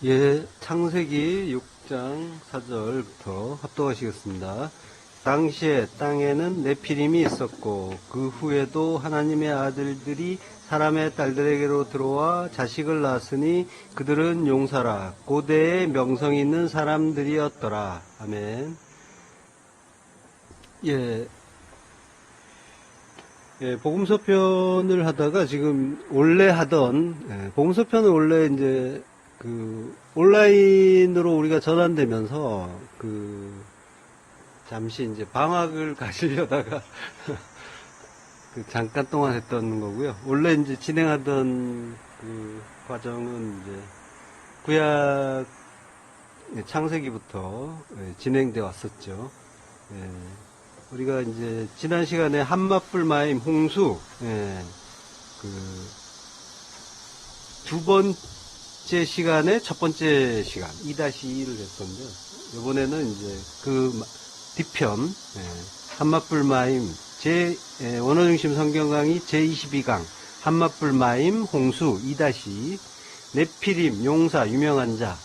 예, 창세기 6장 4절부터 합독하시겠습니다. 당시에 땅에는 네피림이 있었고 그 후에도 하나님의 아들들이 사람의 딸들에게로 들어와 자식을 낳았으니 그들은 용사라 고대에 명성 있는 사람들이었더라. 아멘. 예, 복음서 편을 하다가 지금 원래 하던 복음서 편은 원래 이제 그 온라인으로 우리가 전환되면서 잠시 이제 방학을 가시려다가 그 잠깐 동안 했던 거고요. 원래 이제 진행하던 그 과정은 이제 구약 창세기부터 진행돼 왔었죠. 우리가 이제 지난 시간에 한맛불 마임 홍수 두 번째 시간에 첫 번째 시간 2-2를 했었는데 이번에는 이제 그 뒤편 한맛불 마임 원어중심 성경 강의 제22강 한맛불 마임 홍수 2-2 네피림 용사 유명한 자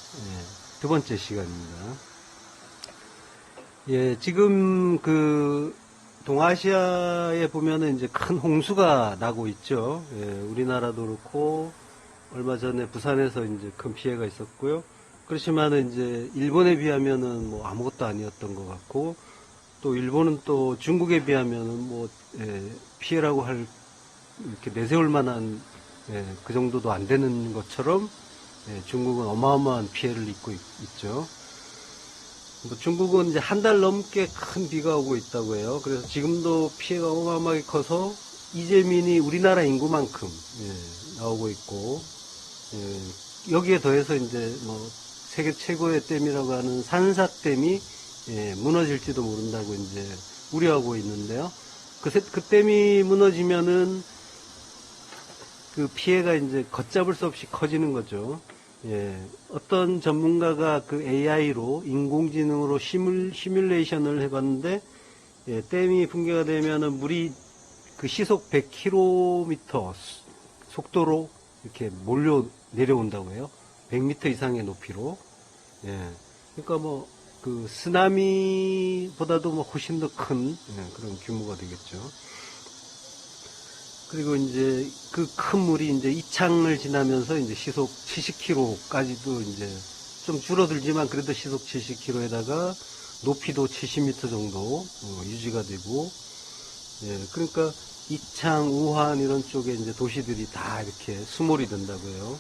두 번째 시간입니다. 예, 지금 그 동아시아에 보면은 이제 큰 홍수가 나고 있죠. 예, 우리나라도 그렇고 얼마 전에 부산에서 이제 큰 피해가 있었고요. 그렇지만은 이제 일본에 비하면은 뭐 아무것도 아니었던 것 같고 또 일본은 또 중국에 비하면은 뭐 피해라고 할 이렇게 내세울 만한 그 정도도 안 되는 것처럼 중국은 어마어마한 피해를 입고 있죠. 뭐 중국은 이제 한 달 넘게 큰 비가 오고 있다고 해요. 그래서 지금도 피해가 어마어마하게 커서 이재민이 우리나라 인구만큼 나오고 있고 여기에 더해서 이제 뭐 세계 최고의 댐이라고 하는 산사댐이 무너질지도 모른다고 이제 우려하고 있는데요. 그 댐이 무너지면은 그 피해가 이제 걷잡을 수 없이 커지는 거죠. 어떤 전문가가 그 AI로 인공지능으로 시뮬레이션을 해봤는데 댐이 붕괴가 되면은 물이 그 시속 100km 속도로 이렇게 몰려 내려온다고 해요. 100m 이상의 높이로. 그러니까 뭐 그 쓰나미보다도 뭐 훨씬 더 큰 그런 규모가 되겠죠. 그리고 이제 그 큰 물이 이제 이창을 지나면서 이제 시속 70km까지도 이제 좀 줄어들지만 그래도 시속 70km에다가 높이도 70m 정도 유지가 되고, 그러니까 이창, 우한 이런 쪽에 이제 도시들이 다 이렇게 수몰이 된다고요.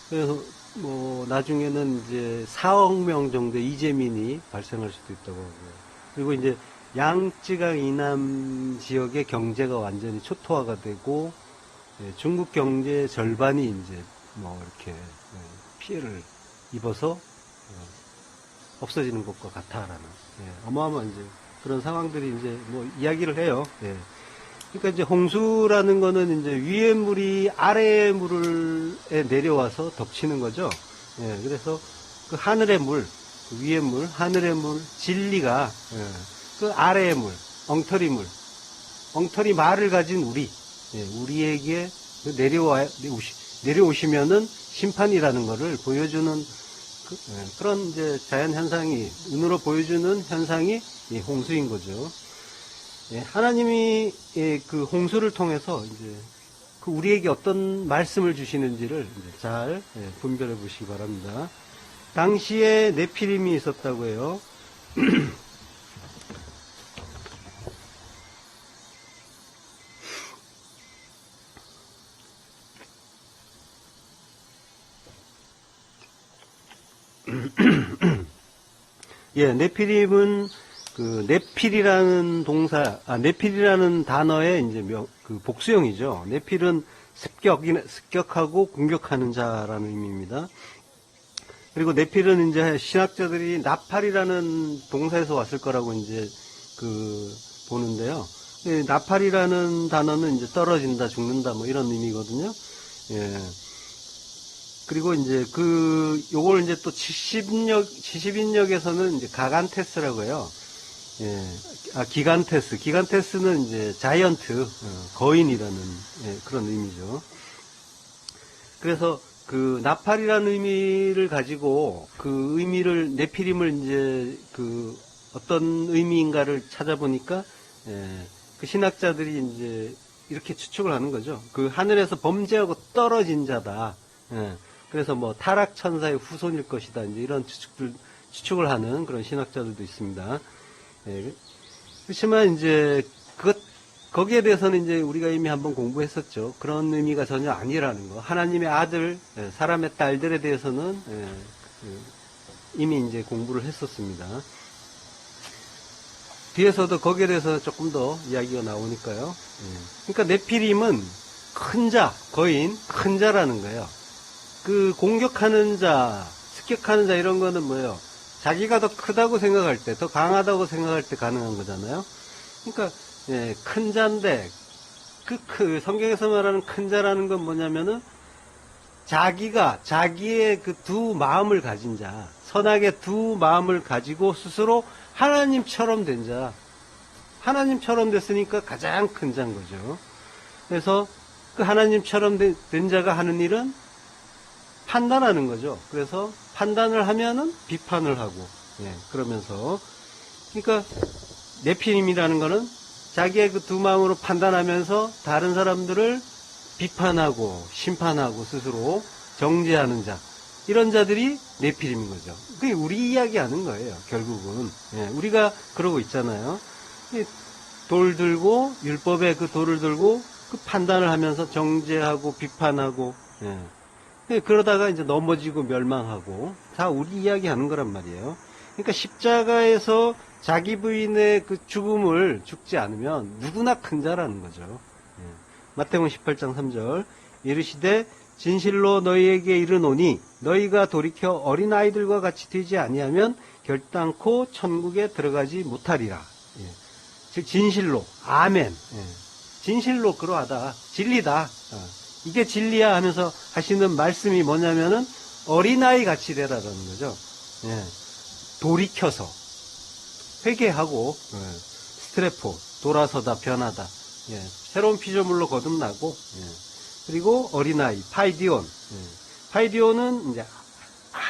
그래서 뭐 나중에는 이제 4억 명 정도의 이재민이 발생할 수도 있다고 하고요. 그리고 이제 양쯔강 이남 지역의 경제가 완전히 초토화가 되고 중국 경제의 절반이 이제 뭐 이렇게 피해를 입어서 없어지는 것과 같아라는 어마어마한 이제 그런 상황들이 이제 뭐 이야기를 해요. 그러니까 이제 홍수라는 거는 이제 위의 물이 아래의 물에 내려와서 덮치는 거죠. 그래서 그 하늘의 물, 그 위의 물, 하늘의 물, 진리가 그 아래의 물, 엉터리 말을 가진 우리에게 내려오시면은 심판이라는 것을 보여주는 그런 이제 자연 현상이 눈으로 보여주는 현상이 홍수인 거죠. 하나님이 그 홍수를 통해서 이제 그 우리에게 어떤 말씀을 주시는지를 이제 잘 분별해 보시기 바랍니다. 당시에 네피림이 있었다고 해요. 네피림은 그 네필이라는 네필이라는 단어의 이제 그 복수형이죠. 네필은 습격하고 공격하는 자라는 의미입니다. 그리고 네필은 이제 신학자들이 나팔이라는 동사에서 왔을 거라고 이제 그 보는데요. 나팔이라는 단어는 이제 떨어진다, 죽는다 뭐 이런 의미거든요. 그리고 이제 요걸 이제 또 70인역에서는 이제 가간테스라고 해요. 기간테스. 기간테스는 이제 자이언트, 거인이라는 그런 의미죠. 그래서 그 나팔이라는 의미를 가지고 그 의미를 네피림을 이제 그 어떤 의미인가를 찾아보니까 그 신학자들이 이제 이렇게 추측을 하는 거죠. 그 하늘에서 범죄하고 떨어진 자다. 그래서 뭐 타락 천사의 후손일 것이다. 이제 이런 추측을 하는 그런 신학자들도 있습니다. 그렇지만 이제 거기에 대해서는 이제 우리가 이미 한번 공부했었죠. 그런 의미가 전혀 아니라는 거. 하나님의 아들, 사람의 딸들에 대해서는 이미 이제 공부를 했었습니다. 뒤에서도 거기에 대해서 조금 더 이야기가 나오니까요. 그러니까 네피림은 큰 자, 거인, 큰 자라는 거예요. 그 공격하는 자, 습격하는 자 이런 거는 뭐예요? 자기가 더 크다고 생각할 때, 더 강하다고 생각할 때 가능한 거잖아요. 그러니까 큰 자인데 그 성경에서 말하는 큰 자라는 건 뭐냐면은 자기의 그 두 마음을 가진 자, 선악의 두 마음을 가지고 스스로 하나님처럼 된 자, 하나님처럼 됐으니까 가장 큰 자인 거죠. 그래서 그 하나님처럼 된 자가 하는 일은 판단하는 거죠. 그래서 판단을 하면은 비판을 하고, 그러면서 그러니까 네피림이라는 거는 자기의 그 두 마음으로 판단하면서 다른 사람들을 비판하고 심판하고 스스로 정죄하는 자, 이런 자들이 네피림인 거죠. 그게 우리 이야기하는 거예요. 결국은 우리가 그러고 있잖아요. 돌 들고 율법의 그 돌을 들고 그 판단을 하면서 정죄하고 비판하고 그러다가 이제 넘어지고 멸망하고 다 우리 이야기하는 거란 말이에요. 그러니까 십자가에서 자기 부인의 그 죽음을 죽지 않으면 누구나 큰 자라는 거죠. 마태복음 18장 3절 이르시되 진실로 너희에게 이르노니 너희가 돌이켜 어린아이들과 같이 되지 아니하면 결단코 천국에 들어가지 못하리라. 즉 진실로 아멘. 진실로 그러하다. 진리다. 이게 진리야 하면서 하시는 말씀이 뭐냐면은 어린아이 같이 되라는 거죠. 돌이켜서 회개하고 스트레포 돌아서다 변하다. 새로운 피조물로 거듭나고 그리고 어린아이 파이디온 파이디온은 이제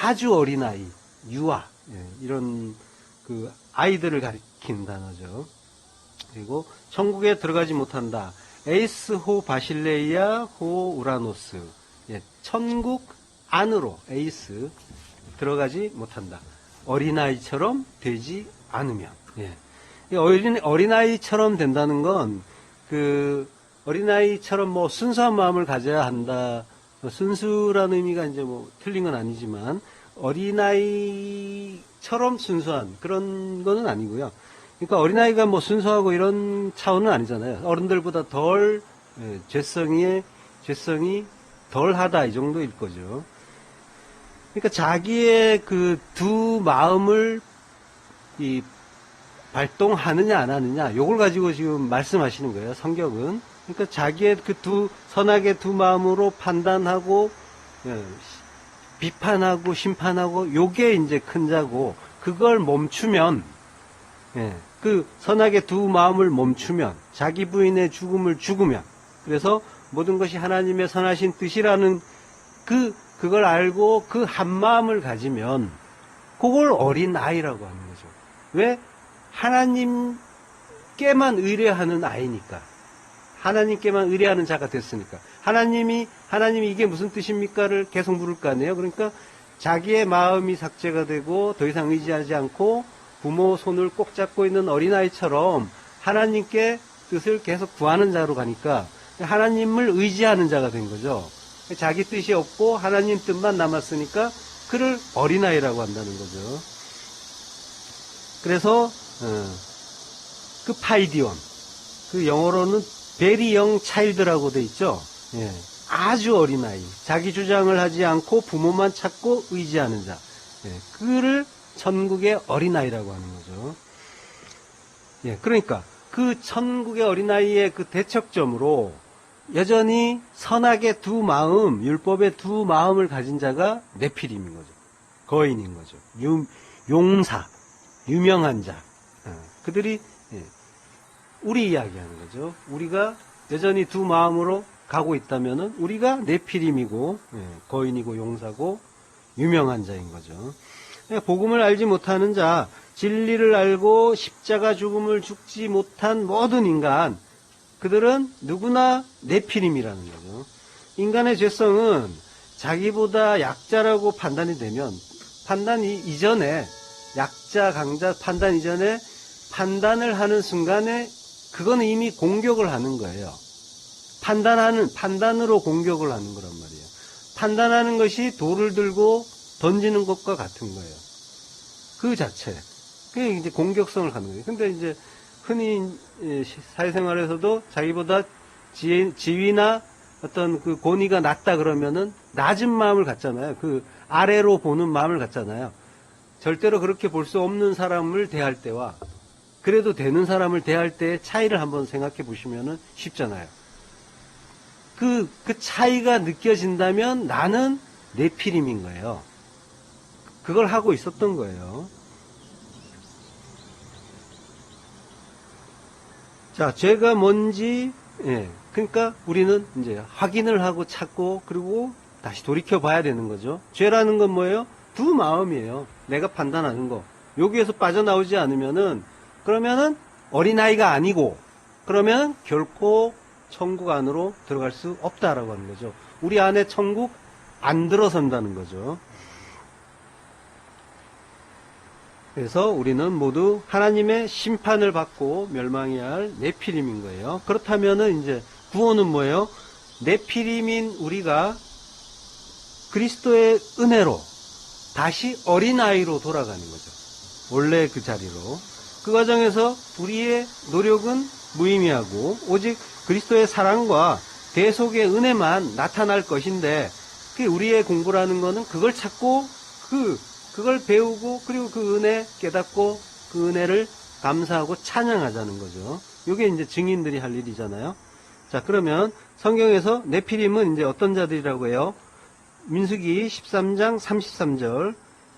아주 어린아이 유아 이런 그 아이들을 가리킨 단어죠. 그리고 천국에 들어가지 못한다. 에이스 호 바실레이아 호 우라노스 천국 안으로 에이스 들어가지 못한다. 어린아이처럼 되지 않으면 어린아이처럼 된다는 건 그 어린아이처럼 뭐 순수한 마음을 가져야 한다. 순수라는 의미가 이제 뭐 틀린 건 아니지만 어린아이처럼 순수한 그런 거는 아니고요. 그러니까 어린아이가 뭐 순수하고 이런 차원은 아니잖아요. 어른들보다 덜 죄성이 덜하다 이 정도일 거죠. 그러니까 자기의 그 두 마음을 발동하느냐 안 하느냐 요걸 가지고 지금 말씀하시는 거예요. 성경은. 그러니까 자기의 그 선악의 두 마음으로 판단하고 비판하고 심판하고 요게 이제 큰 자고 그걸 멈추면 그 선악의 두 마음을 멈추면 자기 부인의 죽음을 죽으면 그래서 모든 것이 하나님의 선하신 뜻이라는 그걸 알고 그 한 마음을 가지면 그걸 어린 아이라고 하는 거죠. 왜? 하나님께만 의뢰하는 아이니까. 하나님께만 의뢰하는 자가 됐으니까. 하나님이 이게 무슨 뜻입니까를 계속 물을 거 아니에요. 그러니까 자기의 마음이 삭제가 되고 더 이상 의지하지 않고 부모 손을 꼭 잡고 있는 어린아이처럼 하나님께 뜻을 계속 구하는 자로 가니까 하나님을 의지하는 자가 된 거죠. 자기 뜻이 없고 하나님 뜻만 남았으니까 그를 어린아이라고 한다는 거죠. 그래서 그 파이디온 그 영어로는 very young child라고 돼 있죠. 아주 어린아이 자기 주장을 하지 않고 부모만 찾고 의지하는 자 그를 천국의 어린아이라고 하는 거죠. 그러니까 그 천국의 어린아이의 그 대척점으로 여전히 선악의 두 마음, 율법의 두 마음을 가진 자가 네피림인 거죠. 거인인 거죠. 용사, 유명한 자. 그들이 우리 이야기하는 거죠. 우리가 여전히 두 마음으로 가고 있다면은 우리가 네피림이고 거인이고 용사고 유명한 자인 거죠. 복음을 알지 못하는 자, 진리를 알고 십자가 죽음을 죽지 못한 모든 인간, 그들은 누구나 네피림이라는 거죠. 인간의 죄성은 자기보다 약자라고 판단이 되면 판단 이전에 약자 강자 판단 이전에 판단을 하는 순간에 그건 이미 공격을 하는 거예요. 판단으로 공격을 하는 거란 말이에요. 판단하는 것이 돌을 들고 던지는 것과 같은 거예요. 그 자체. 그게 이제 공격성을 갖는 거예요. 근데 이제 흔히 사회생활에서도 자기보다 지위나 어떤 그 권위가 낮다 그러면은 낮은 마음을 갖잖아요. 그 아래로 보는 마음을 갖잖아요. 절대로 그렇게 볼 수 없는 사람을 대할 때와 그래도 되는 사람을 대할 때의 차이를 한번 생각해 보시면은 쉽잖아요. 그 차이가 느껴진다면 나는 네피림인 거예요. 그걸 하고 있었던 거예요. 자, 죄가 뭔지, 그러니까 우리는 이제 확인을 하고 찾고, 그리고 다시 돌이켜 봐야 되는 거죠. 죄라는 건 뭐예요? 두 마음이에요. 내가 판단하는 거. 여기에서 빠져나오지 않으면은, 그러면은 어린아이가 아니고, 그러면 결코 천국 안으로 들어갈 수 없다라고 하는 거죠. 우리 안에 천국 안 들어선다는 거죠. 그래서 우리는 모두 하나님의 심판을 받고 멸망해야 할 네피림인 거예요. 그렇다면은 이제 구원은 뭐예요? 네피림인 우리가 그리스도의 은혜로 다시 어린아이로 돌아가는 거죠. 원래 그 자리로. 그 과정에서 우리의 노력은 무의미하고 오직 그리스도의 사랑과 대속의 은혜만 나타날 것인데, 그 우리의 공부라는 거는 그걸 찾고 그걸 배우고 그리고 그 은혜 깨닫고 그 은혜를 감사하고 찬양하자는 거죠. 이게 이제 증인들이 할 일이잖아요. 자, 그러면 성경에서 네피림은 이제 어떤 자들이라고 해요? 민수기 13장 33절.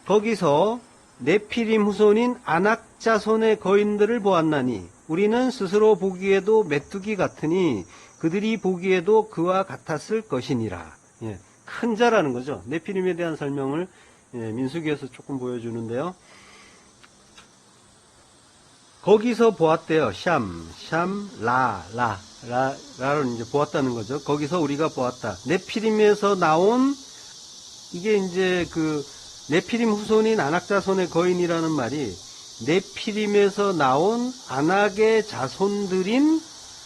거기서 네피림 후손인 아낙 자손의 거인들을 보았나니 우리는 스스로 보기에도 메뚜기 같으니 그들이 보기에도 그와 같았을 것이니라. 예, 큰 자라는 거죠. 네피림에 대한 설명을 민수기에서 조금 보여주는데요. 거기서 보았대요. 라를 이제 보았다는 거죠. 거기서 우리가 보았다. 네피림에서 나온, 이게 이제 그 네피림 후손인 아낙 자손의 거인이라는 말이 네피림에서 나온 아낙의 자손들인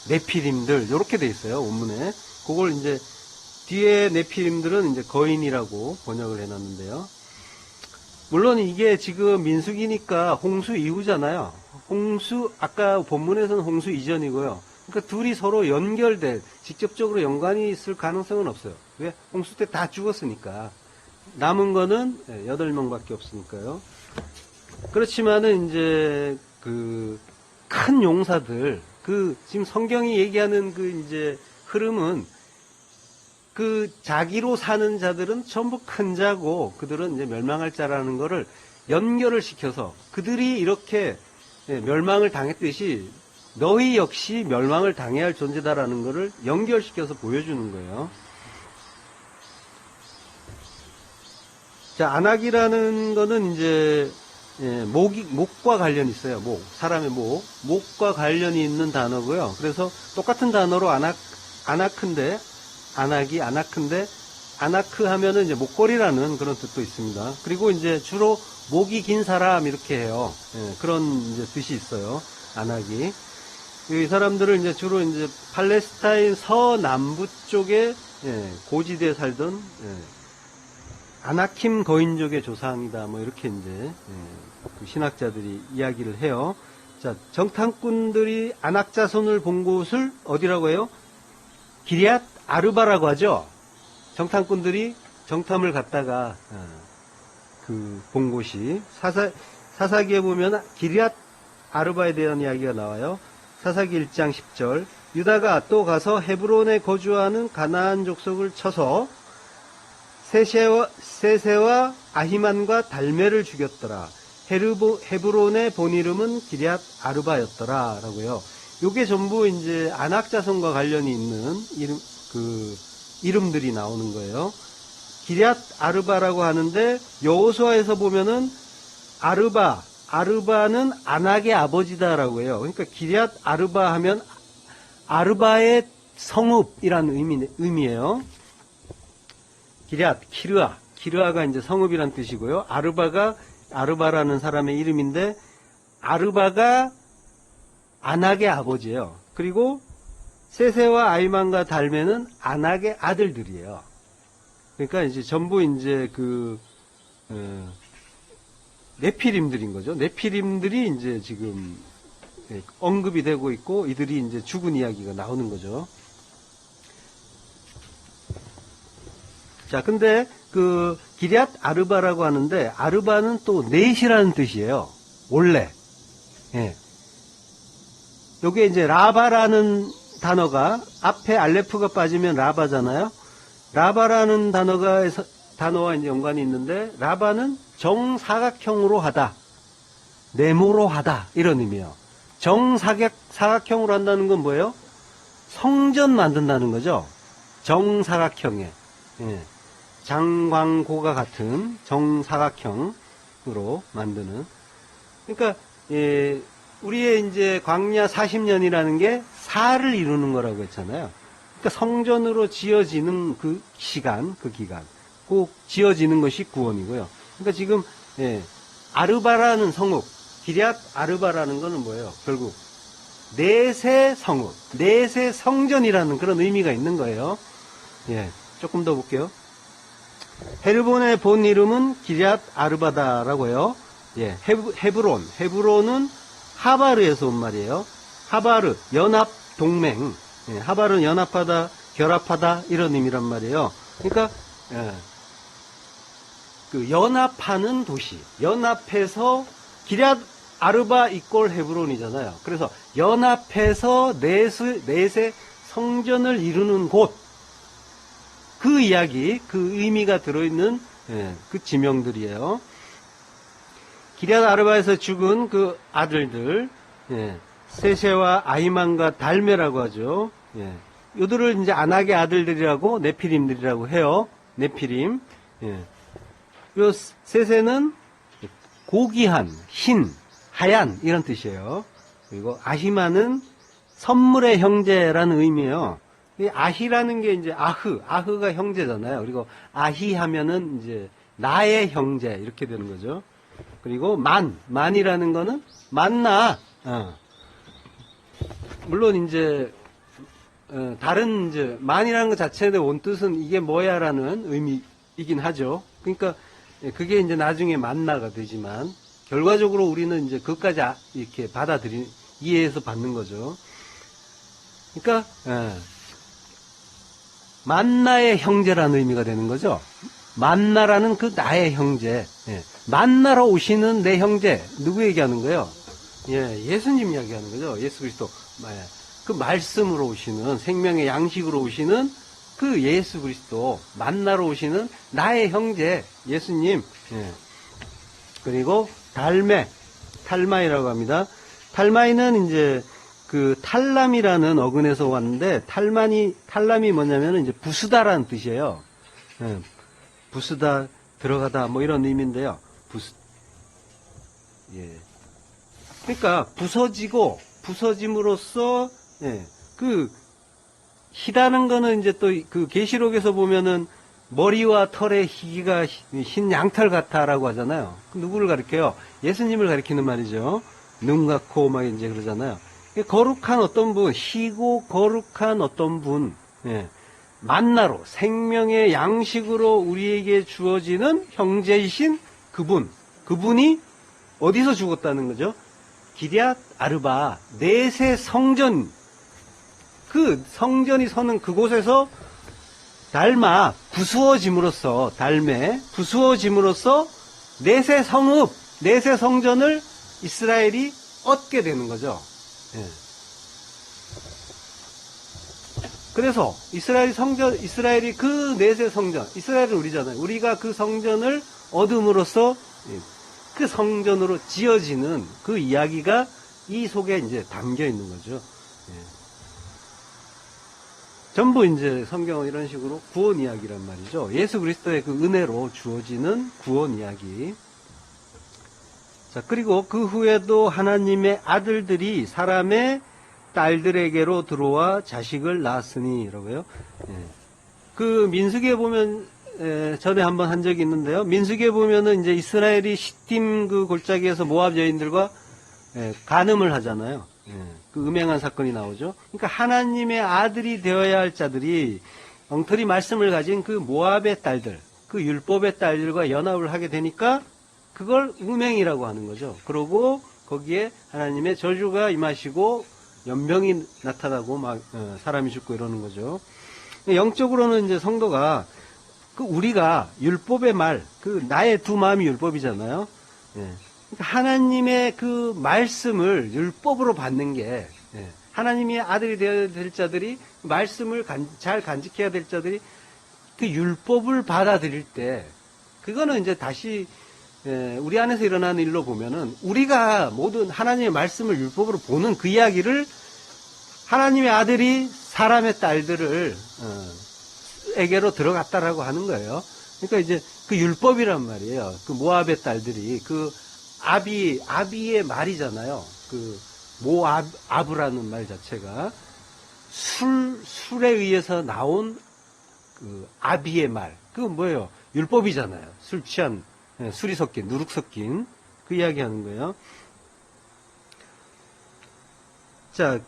네피림들, 이렇게 돼 있어요, 원문에. 그걸 이제 뒤에 네피림들은 이제 거인이라고 번역을 해놨는데요. 물론 이게 지금 민수기니까 홍수 이후잖아요. 아까 본문에서는 홍수 이전이고요. 그러니까 둘이 서로 연결된, 직접적으로 연관이 있을 가능성은 없어요. 왜? 홍수 때 다 죽었으니까. 남은 거는 8명밖에 없으니까요. 그렇지만은 이제 그 큰 용사들, 지금 성경이 얘기하는 이제 흐름은 자기로 사는 자들은 전부 큰 자고 그들은 이제 멸망할 자라는 거를 연결을 시켜서 그들이 이렇게 멸망을 당했듯이 너희 역시 멸망을 당해야 할 존재다라는 거를 연결시켜서 보여주는 거예요. 자, 안악이라는 거는 이제 목과 관련이 있어요. 사람의 목과 관련이 있는 단어고요. 그래서 똑같은 단어로 아나크인데 아나크 하면은 이제 목걸이라는 그런 뜻도 있습니다. 그리고 이제 주로 목이 긴 사람 이렇게 해요. 그런 이제 뜻이 있어요. 아낙이. 이 사람들을 이제 주로 이제 팔레스타인 서남부 쪽에 고지대에 살던 아나킴 거인족의 조상이다. 뭐 이렇게 이제 그 신학자들이 이야기를 해요. 자, 정탐꾼들이 아낙 자손을 본 곳을 어디라고 해요? 기리앗 아르바라고 하죠. 정탐꾼들이 정탐을 갔다가 본 곳이 사사기에 보면 기리앗 아르바에 대한 이야기가 나와요. 사사기 1장 10절. 유다가 또 가서 헤브론에 거주하는 가나안 족속을 쳐서 세세와 아히만과 달메를 죽였더라. 헤브론의 본 이름은 기리앗 아르바였더라. 라고요. 요게 전부 이제 아낙 자손과 관련이 있는 그 이름들이 나오는 거예요. 기럇 아르바라고 하는데 여호수아에서 보면은 아르바는 안악의 아버지다라고 해요. 그러니까 기럇 아르바 하면 아르바의 성읍이라는 의미예요. 키르아가 이제 성읍이란 뜻이고요. 아르바라는 사람의 이름인데 아르바가 안악의 아버지예요. 그리고 세세와 아이만과 달메는 안악의 아들들이에요. 그러니까 이제 전부 이제 네피림들인 거죠. 네피림들이 이제 지금 언급이 되고 있고 이들이 이제 죽은 이야기가 나오는 거죠. 자, 근데 기럇 아르바라고 하는데 아르바는 또 넷이라는 뜻이에요. 원래. 예. 요게 이제 라바라는 단어가 앞에 알레프가 빠지면 라바잖아요. 라바라는 단어와 이제 연관이 있는데 라바는 정사각형으로 하다, 네모로 하다 이런 의미예요. 정사각형으로 한다는 건 뭐예요? 성전 만든다는 거죠. 정사각형에 장광고가 같은 정사각형으로 만드는. 그러니까 우리의 이제 광야 40년이라는 게 사를 이루는 거라고 했잖아요. 그러니까 성전으로 지어지는 그 시간, 그 기간, 꼭 지어지는 것이 구원이고요. 그러니까 지금 아르바라는 성읍, 기럇 아르바라는 거는 뭐예요? 결국 넷의 성읍, 넷의 성전이라는 그런 의미가 있는 거예요. 예, 조금 더 볼게요. 헬본의 본 이름은 기럇 아르바다라고 해요. 예, 헤브론은 하바르에서 온 말이에요. 하바르, 연합, 동맹. 예, 하바르는 연합하다, 결합하다 이런 의미란 말이에요. 그러니까 그 연합하는 도시, 연합해서 기럇 아르바 이꼴 헤브론이잖아요. 그래서 연합해서 넷의 성전을 이루는 곳, 그 이야기, 그 의미가 들어있는 그 지명들이에요. 기럇 아르바에서 죽은 그 아들들, 세세와 아히만과 달메라고 하죠. 이들을 이제 안악의 아들들이라고 네피림들이라고 해요. 네피림. 요 세세는 고귀한, 흰, 하얀 이런 뜻이에요. 그리고 아히만은 선물의 형제라는 의미예요. 이 아히라는 게 이제 아흐가 형제잖아요. 그리고 아히 하면은 이제 나의 형제 이렇게 되는 거죠. 그리고 만이라는 거는 만나. 물론 이제 다른 이제 만이라는 것 자체의 원뜻은 이게 뭐야라는 의미이긴 하죠. 그러니까 그게 이제 나중에 만나가 되지만 결과적으로 우리는 이제 그것까지 이렇게 이해해서 받는 거죠. 그러니까 만나의 형제라는 의미가 되는 거죠. 만나라는 그 나의 형제, 만나러 오시는 내 형제, 누구 얘기하는 거예요? 예수님 이야기하는 거죠. 예수 그리스도. 그 말씀으로 오시는, 생명의 양식으로 오시는 그 예수 그리스도, 만나러 오시는 나의 형제, 예수님. 그리고 탈마이라고 합니다. 탈마이는 이제 그 탈람이라는 어근에서 왔는데, 탈람이 뭐냐면 이제 부수다라는 뜻이에요. 부수다, 들어가다, 뭐 이런 의미인데요. 그러니까 부서짐으로써, 그, 희다는 거는 이제 또 그 계시록에서 보면은 머리와 털의 희기가 흰 양털 같아라고 하잖아요. 누구를 가리켜요? 예수님을 가리키는 말이죠. 눈 같고 막 이제 그러잖아요. 거룩한 어떤 분, 희고 거룩한 어떤 분, 만나로 생명의 양식으로 우리에게 주어지는 형제이신 그분이 어디서 죽었다는 거죠? 기럇 아르바 넷의 성전, 그 성전이 서는 그곳에서 부수어짐으로써 넷의 성읍, 넷의 성전을 이스라엘이 얻게 되는 거죠. 그래서 이스라엘이 그 넷의 성전, 이스라엘은 우리잖아요. 우리가 그 성전을 얻음으로써 그 성전으로 지어지는 그 이야기가 이 속에 이제 담겨 있는 거죠. 전부 이제 성경은 이런 식으로 구원 이야기란 말이죠. 예수 그리스도의 그 은혜로 주어지는 구원 이야기. 자, 그리고 그 후에도 하나님의 아들들이 사람의 딸들에게로 들어와 자식을 낳았으니라고요. 예. 그 민수기에 보면 전에 한번 한 적이 있는데요. 민수기에 보면은 이제 이스라엘이 시팀 그 골짜기에서 모압 여인들과 간음을 하잖아요. 그 음행한 사건이 나오죠. 그러니까 하나님의 아들이 되어야 할 자들이 엉터리 말씀을 가진 그 모압의 딸들, 그 율법의 딸들과 연합을 하게 되니까 그걸 음행이라고 하는 거죠. 그러고 거기에 하나님의 저주가 임하시고 연병이 나타나고 막 사람이 죽고 이러는 거죠. 영적으로는 이제 성도가 그 우리가 율법의 말, 그 나의 두 마음이 율법이잖아요. 그러니까 하나님의 그 말씀을 율법으로 받는 게 하나님의 아들이 되어야 될 자들이 말씀을 잘 간직해야 될 자들이 그 율법을 받아들일 때 그거는 이제 다시 우리 안에서 일어나는 일로 보면은 우리가 모든 하나님의 말씀을 율법으로 보는 그 이야기를 하나님의 아들이 사람의 딸들을 에게로 들어갔다라고 하는 거예요. 그러니까 이제 그 율법이란 말이에요. 그 모압의 딸들이 그 아비의 말이잖아요. 그 모압이라는 말 자체가 술에 의해서 나온 그 아비의 말. 그건 뭐예요? 율법이잖아요. 술 취한 술이 섞인 누룩 섞인 그 이야기 하는 거예요. 자,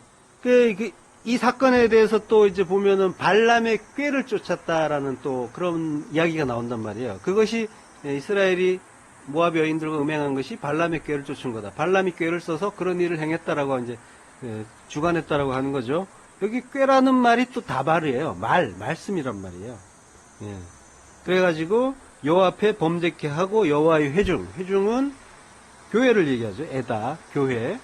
이 사건에 대해서 또 이제 보면은 발람의 꾀를 쫓았다라는 또 그런 이야기가 나온단 말이에요. 그것이 이스라엘이 모압 여인들과 음행한 것이 발람의 꾀를 쫓은 거다. 발람이 꾀를 써서 그런 일을 행했다라고 이제 주관했다라고 하는 거죠. 여기 꾀라는 말이 또 다발이에요. 말씀이란 말이에요. 예. 그래가지고 여호와 앞에 범죄케 하고 여호와의 회중은 교회를 얘기하죠. 에다 교회.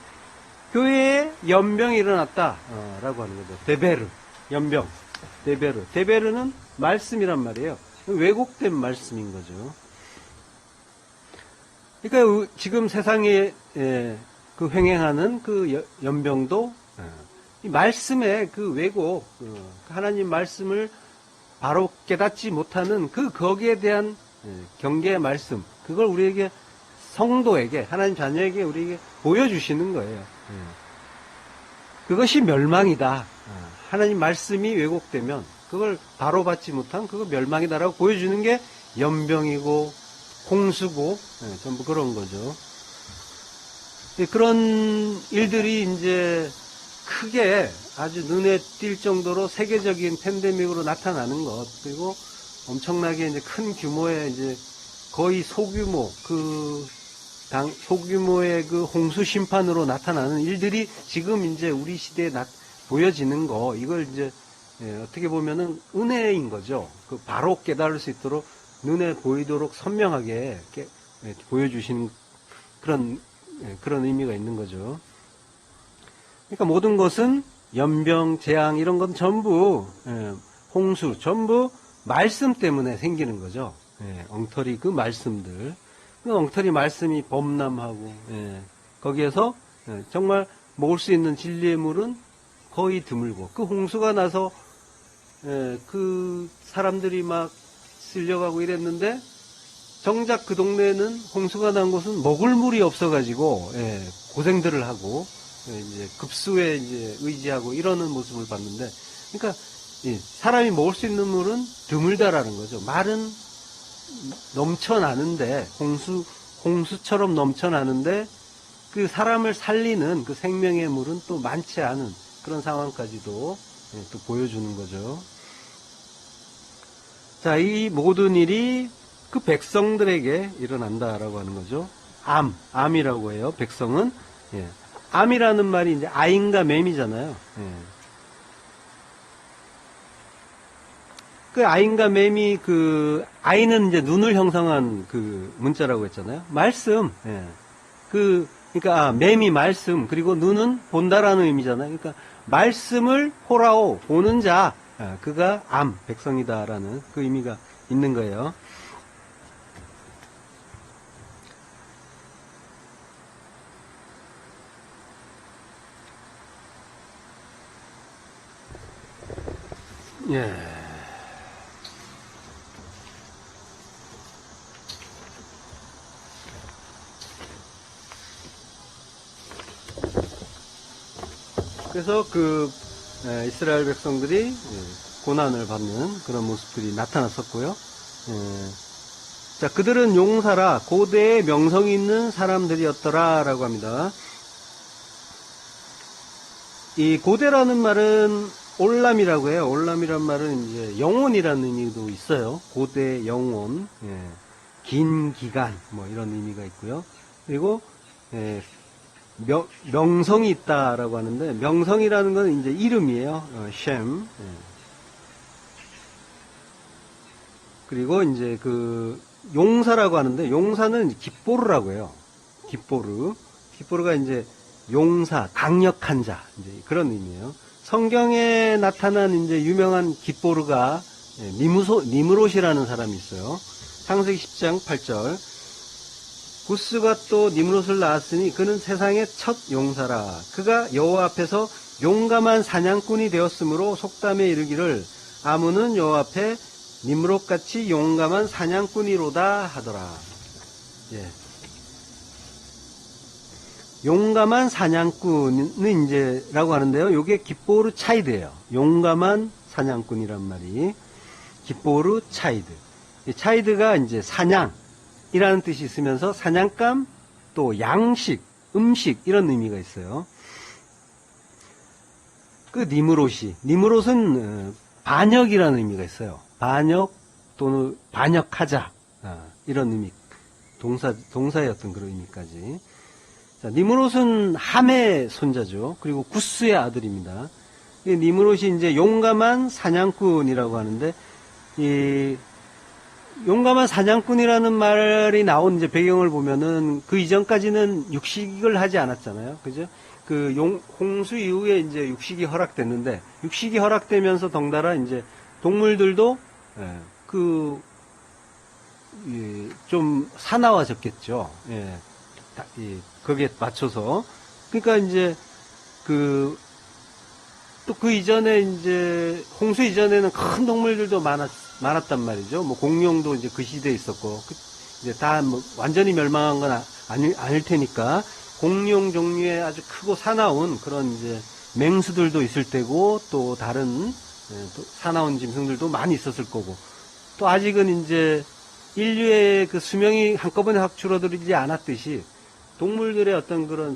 교회에 연병이 일어났다라고 하는 거죠. 데베르, 연병, 데베르. 데베르는 말씀이란 말이에요. 왜곡된 말씀인 거죠. 그러니까 지금 세상에 그 횡행하는 그 연병도 이 말씀의 그 왜곡, 하나님 말씀을 바로 깨닫지 못하는 거기에 대한 경계의 말씀, 그걸 우리에게 성도에게 하나님 자녀에게 우리에게 보여주시는 거예요. 그것이 멸망이다. 하나님 말씀이 왜곡되면 그걸 바로 받지 못한 그거 멸망이다라고 보여주는 게 연병이고 홍수고 전부 그런 거죠. 그런 일들이 이제 크게 아주 눈에 띌 정도로 세계적인 팬데믹으로 나타나는 것, 그리고 엄청나게 이제 큰 규모의 이제 거의 소규모의 그 홍수 심판으로 나타나는 일들이 지금 이제 우리 시대에 보여지는 거, 이걸 이제 어떻게 보면은 은혜인 거죠. 그 바로 깨달을 수 있도록 눈에 보이도록 선명하게 이렇게 보여주시는 그런 의미가 있는 거죠. 그러니까 모든 것은 연병, 재앙 이런 건 전부 홍수, 전부 말씀 때문에 생기는 거죠. 엉터리 그 말씀들. 그 엉터리 말씀이 범람하고 거기에서 정말 먹을 수 있는 진리의 물은 거의 드물고 그 홍수가 나서 그 사람들이 막 쓸려가고 이랬는데 정작 그 동네에는 홍수가 난 곳은 먹을 물이 없어가지고 고생들을 하고 이제 급수에 이제 의지하고 이러는 모습을 봤는데, 그러니까 사람이 먹을 수 있는 물은 드물다라는 거죠. 말은 넘쳐나는데 홍수처럼 넘쳐나는데 그 사람을 살리는 그 생명의 물은 또 많지 않은 그런 상황까지도 또 보여주는 거죠. 자, 이 모든 일이 그 백성들에게 일어난다라고 하는 거죠. 암이라고 해요. 백성은. 암이라는 말이 이제 아인과 맴이잖아요. 그 아인과 맴이 아이는 이제 눈을 형성한 그 문자라고 했잖아요. 말씀. 그러니까 맴이 말씀, 그리고 눈은 본다라는 의미잖아요. 그러니까 말씀을 호라오 보는 자, 그가 백성이다라는 그 의미가 있는 거예요. 예. 그래서 이스라엘 백성들이 고난을 받는 그런 모습들이 나타났었고요. 자, 그들은 용사라 고대의 명성이 있는 사람들이었더라 라고 합니다. 이 고대라는 말은 올람이라고 해요. 올람이란 말은 이제 영혼이라는 의미도 있어요. 고대 영혼, 긴 기간 뭐 이런 의미가 있고요. 그리고 명성이 있다라고 하는데, 명성이라는 건 이제 이름이에요. 셈. 그리고 이제 용사라고 하는데, 용사는 깃보르라고 해요. 깃보르. 깃보르가 이제 용사, 강력한 자, 이제 그런 의미예요. 성경에 나타난 이제 유명한 깃보르가 니므롯이라는 사람이 있어요. 창세기 10장 8절. 구스가 또 니므롯을 낳았으니 그는 세상의 첫 용사라. 그가 여호와 앞에서 용감한 사냥꾼이 되었으므로 속담에 이르기를 아문은 여호와 앞에 니므롯같이 용감한 사냥꾼이로다 하더라. 예. 용감한 사냥꾼은 이제라고 하는데요. 요게 깃보르 차이드예요. 용감한 사냥꾼이란 말이 깃보르 차이드. 이 차이드가 이제 사냥이라는 뜻이 있으면서 사냥감 또 양식, 음식 이런 의미가 있어요. 니므롯은 반역이라는 의미가 있어요. 반역 또는 반역하자 이런 의미, 동사의 어떤 그런 의미까지. 자, 니므롯은 함의 손자죠. 그리고 구스의 아들입니다. 니므롯이 이제 용감한 사냥꾼이라고 하는데, 이 용감한 사냥꾼이라는 말이 나온 이제 배경을 보면은 그 이전까지는 육식을 하지 않았잖아요. 그죠? 홍수 이후에 이제 육식이 허락됐는데, 육식이 허락되면서 덩달아 이제 동물들도 좀 사나워졌겠죠. 예. 거기에 맞춰서. 그러니까 이제 또 그 이전에 이제 홍수 이전에는 큰 동물들도 많았단 말이죠. 뭐 공룡도 이제 그 시대에 있었고, 이제 다 뭐 완전히 멸망한 건 아닐 테니까 공룡 종류의 아주 크고 사나운 그런 이제 맹수들도 있을 테고, 또 다른 또 사나운 짐승들도 많이 있었을 거고, 또 아직은 이제 인류의 그 수명이 한꺼번에 확 줄어들지 않았듯이 동물들의 어떤 그런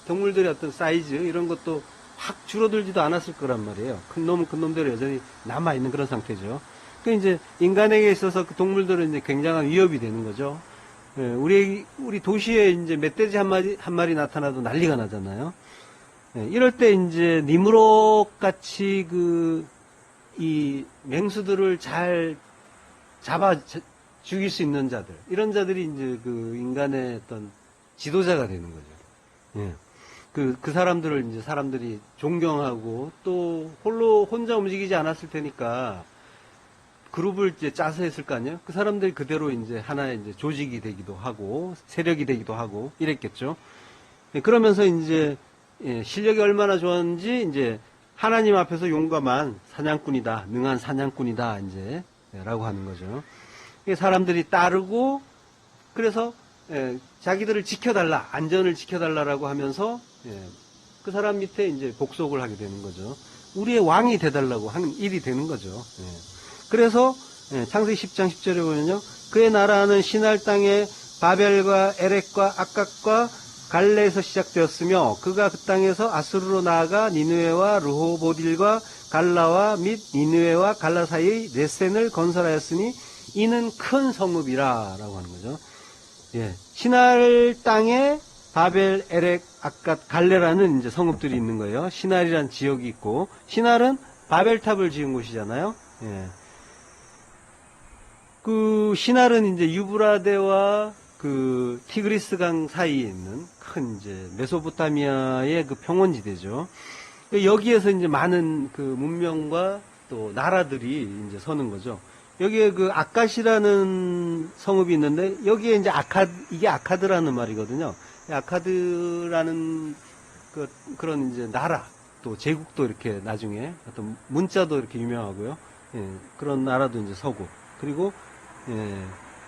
동물들의 어떤 사이즈 이런 것도 확 줄어들지도 않았을 거란 말이에요. 큰 놈대로 여전히 남아있는 그런 상태죠. 그 이제 인간에게 있어서 그 동물들은 이제 굉장한 위협이 되는 거죠. 우리 도시에 이제 멧돼지 한 마리 나타나도 난리가 나잖아요. 이럴 때 이제 니므롯 같이 이 맹수들을 잘 잡아 죽일 수 있는 자들, 이런 자들이 이제 인간의 어떤 지도자가 되는 거죠. 예. 그 사람들을 이제 사람들이 존경하고, 또 혼자 움직이지 않았을 테니까 그룹을 이제 짜서 했을 거 아니에요? 그 사람들이 그대로 이제 하나의 이제 조직이 되기도 하고, 세력이 되기도 하고, 이랬겠죠. 예, 그러면서 이제, 실력이 얼마나 좋았는지, 이제, 하나님 앞에서 용감한 사냥꾼이다, 능한 사냥꾼이다, 이제, 라고 하는 거죠. 사람들이 따르고, 그래서 자기들을 지켜달라, 안전을 지켜달라라고 하면서 그 사람 밑에 이제 복속을 하게 되는 거죠. 우리의 왕이 돼달라고 하는 일이 되는 거죠. 그래서 창세기 10장 10절에 보면요, 그의 나라는 시날 땅에 바벨과 에렉과 악각과 갈레에서 시작되었으며 그가 그 땅에서 아수르로 나아가 니느웨와 르호보딜과 갈라와 및 니느웨와 갈라 사이의 레센을 건설하였으니 이는 큰 성읍이라 라고 하는 거죠. 시날 땅에 바벨, 에렉, 악갓, 갈레라는 이제 성읍들이 있는 거예요. 시날이란 지역이 있고, 시날은 바벨탑을 지은 곳이잖아요. 시날은 이제 유브라데와 티그리스강 사이에 있는 큰 이제 메소포타미아의 평원지대죠. 여기에서 이제 많은 문명과 또 나라들이 이제 서는 거죠. 여기에 아카시라는 성읍이 있는데, 여기에 이제 이게 아카드라는 말이거든요. 아카드라는 그런 이제 나라, 또 제국도 이렇게 나중에 어떤 문자도 이렇게 유명하고요. 예, 그런 나라도 이제 서고, 그리고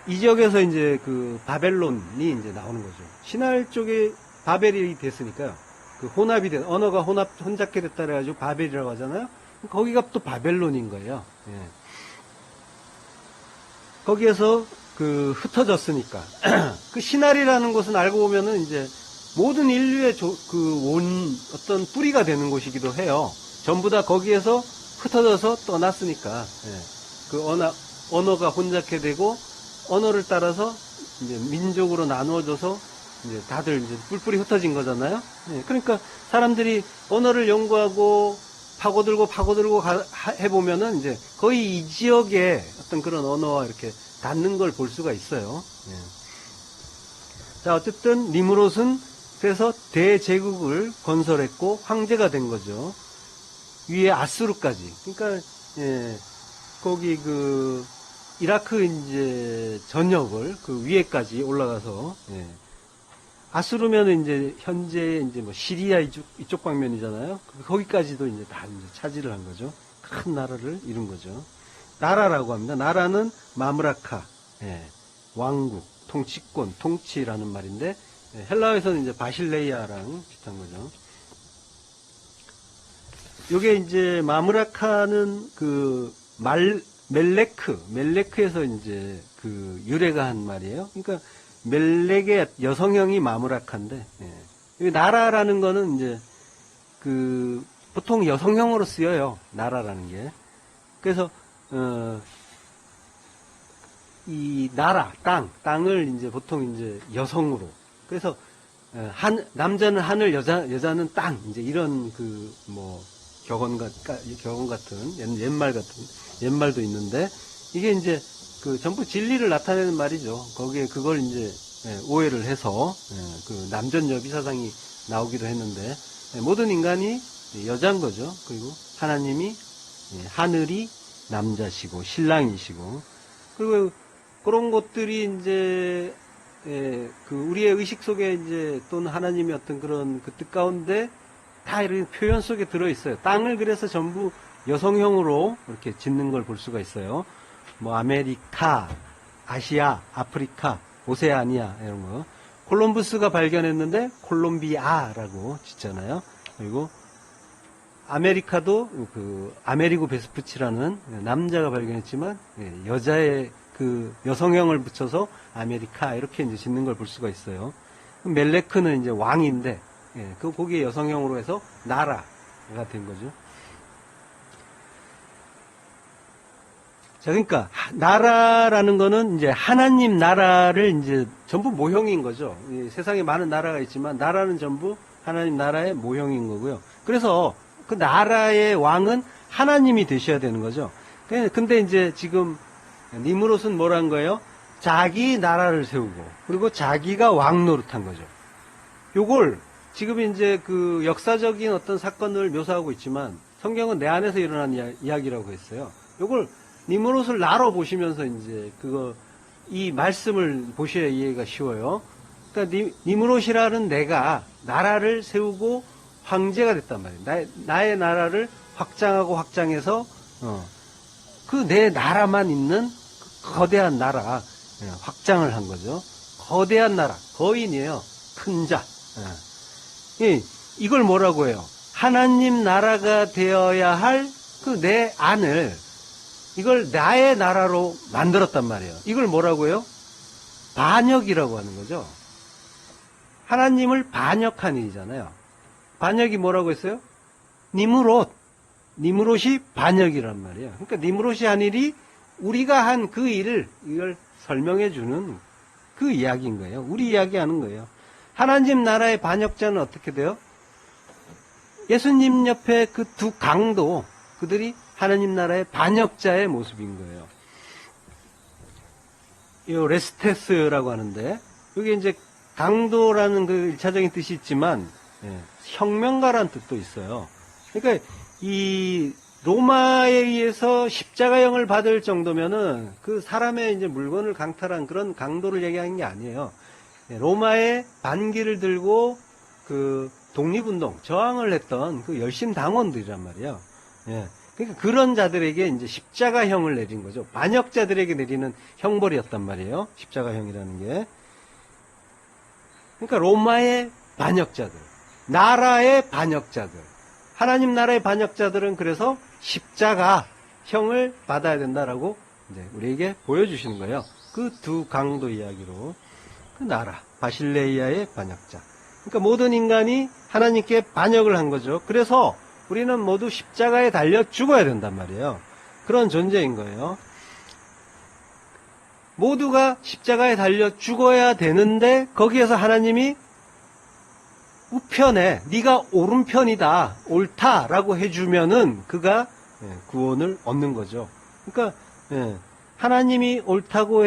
이 지역에서 이제 그 바벨론이 이제 나오는 거죠. 신할 쪽에 바벨이 됐으니까요. 그 혼합이 된, 언어가 혼잡게 됐다 그래가지고 바벨이라고 하잖아요. 거기가 또 바벨론인 거예요. 예. 거기에서 그 흩어졌으니까. 그 신할이라는 곳은 알고 보면은 이제 모든 인류의 어떤 뿌리가 되는 곳이기도 해요. 전부 다 거기에서 흩어져서 떠났으니까. 예. 그 언어가 혼잡게 되고, 언어를 따라서 이제 민족으로 나누어져서 이제 다들 이제 뿔뿔이 흩어진 거잖아요. 예. 그러니까 사람들이 언어를 연구하고 파고들고 해보면은 이제 거의 이 지역에 어떤 그런 언어와 이렇게 닿는 걸 볼 수가 있어요. 예. 자, 어쨌든 니므롯은 그래서 대제국을 건설했고 황제가 된 거죠. 위에 아수르까지. 그러니까 거기 그 이라크 이제 전역을 그 위에까지 올라가서 아수르면은 이제 현재 이제 뭐 시리아 이쪽 방면이잖아요. 거기까지도 이제 다 이제 차지를 한 거죠. 큰 나라를 이룬 거죠. 나라라고 합니다. 나라는 마므라카, 왕국, 통치권, 통치라는 말인데 헬라어에서는 이제 바실레이아랑 비슷한 거죠. 요게 이제 마므라카는 그 멜레크에서 이제 그 유래가 한 말이에요. 그러니까 멜렉의 여성형이 마므라카인데, 이 나라라는 거는 이제 그 보통 여성형으로 쓰여요. 나라라는 게. 그래서 이 나라, 땅을 이제 보통 이제 여성으로. 그래서 남자는 하늘, 여자는 땅. 이제 이런 그 뭐 격언 같은 옛말도 있는데, 이게 이제 그 전부 진리를 나타내는 말이죠. 거기에 그걸 이제 오해를 해서 그 남전여비 사상이 나오기도 했는데, 모든 인간이 여자인 거죠. 그리고 하나님이 하늘이 남자시고 신랑이시고, 그리고 그런 것들이 이제 그 우리의 의식 속에 이제 또는 하나님의 어떤 그런 그 뜻 가운데 다 이런 표현 속에 들어 있어요. 땅을 그래서 전부 여성형으로 이렇게 짓는 걸 볼 수가 있어요. 뭐 아메리카, 아시아, 아프리카, 오세아니아 이런 거. 콜럼부스가 발견했는데 콜롬비아라고 짓잖아요. 그리고 아메리카도 그 아메리고 베스푸치라는 남자가 발견했지만 여자의 그 여성형을 붙여서 아메리카 이렇게 이제 짓는 걸 볼 수가 있어요. 멜레크는 이제 왕인데 거기에 여성형으로 해서 나라가 된 거죠. 자, 그러니까 나라라는 거는 이제 하나님 나라를 이제 전부 모형인 거죠. 세상에 많은 나라가 있지만 나라는 전부 하나님 나라의 모형인 거고요. 그래서 그 나라의 왕은 하나님이 되셔야 되는 거죠. 근데 이제 지금 니므롯은 뭐란 거예요? 자기 나라를 세우고 그리고 자기가 왕 노릇한 거죠. 요걸 지금 이제 그 역사적인 어떤 사건을 묘사하고 있지만 성경은 내 안에서 일어난 이야기라고 했어요. 요걸 니므롯을 나로 보시면서 이제 이 말씀을 보셔야 이해가 쉬워요. 그러니까 니므롯이라는 내가 나라를 세우고 황제가 됐단 말이에요. 나의 나라를 확장해서 그 내 나라만 있는 그 거대한 나라 확장을 한 거죠. 거대한 나라, 거인이에요. 큰 자. 이걸 뭐라고 해요? 하나님 나라가 되어야 할 그 내 안을 이걸 나의 나라로 만들었단 말이에요. 이걸 뭐라고 해요? 반역이라고 하는 거죠. 하나님을 반역한 일이잖아요. 반역이 뭐라고 했어요? 니므롯이 반역이란 말이에요. 그러니까 니므롯이 한 일이 우리가 한 그 일을 이걸 설명해 주는 그 이야기인 거예요. 우리 이야기하는 거예요. 하나님 나라의 반역자는 어떻게 돼요? 예수님 옆에 그 두 강도 그들이 하나님 나라의 반역자의 모습인 거예요. 이 레스테스라고 하는데 여기 이제 강도라는 그 일차적인 뜻이 있지만 혁명가라는 뜻도 있어요. 그러니까 이 로마에 의해서 십자가형을 받을 정도면은 그 사람의 이제 물건을 강탈한 그런 강도를 얘기하는 게 아니에요. 로마의 반기를 들고 그 독립운동, 저항을 했던 그 열심 당원들이란 말이에요. 예. 그러니까 그런 자들에게 이제 십자가형을 내린 거죠. 반역자들에게 내리는 형벌이었단 말이에요. 십자가형이라는 게. 그러니까 로마의 반역자들, 나라의 반역자들, 하나님 나라의 반역자들은 그래서 십자가형을 받아야 된다라고 이제 우리에게 보여주시는 거예요. 그 두 강도 이야기로. 그 나라, 바실레이아의 반역자. 그러니까 모든 인간이 하나님께 반역을 한 거죠. 그래서 우리는 모두 십자가에 달려 죽어야 된단 말이에요. 그런 존재인 거예요. 모두가 십자가에 달려 죽어야 되는데 거기에서 하나님이 우편에 네가 오른편이다, 옳다라고 해주면은 그가 구원을 얻는 거죠. 그러니까 하나님이 옳다고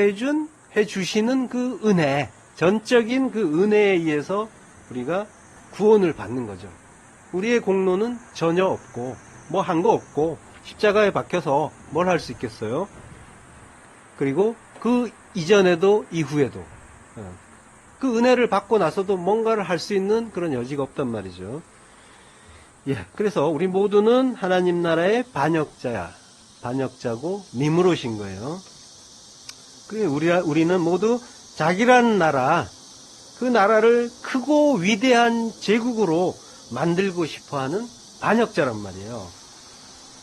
해주시는 그 은혜, 전적인 그 은혜에 의해서 우리가 구원을 받는 거죠. 우리의 공로는 전혀 없고 뭐 한 거 없고 십자가에 박혀서 뭘 할 수 있겠어요? 그리고 그 이전에도 이후에도 그 은혜를 받고 나서도 뭔가를 할 수 있는 그런 여지가 없단 말이죠. 예, 그래서 우리 모두는 하나님 나라의 반역자고 니무롯인 거예요. 우리는 모두 자기라는 나라, 그 나라를 크고 위대한 제국으로 만들고 싶어하는 반역자란 말이에요.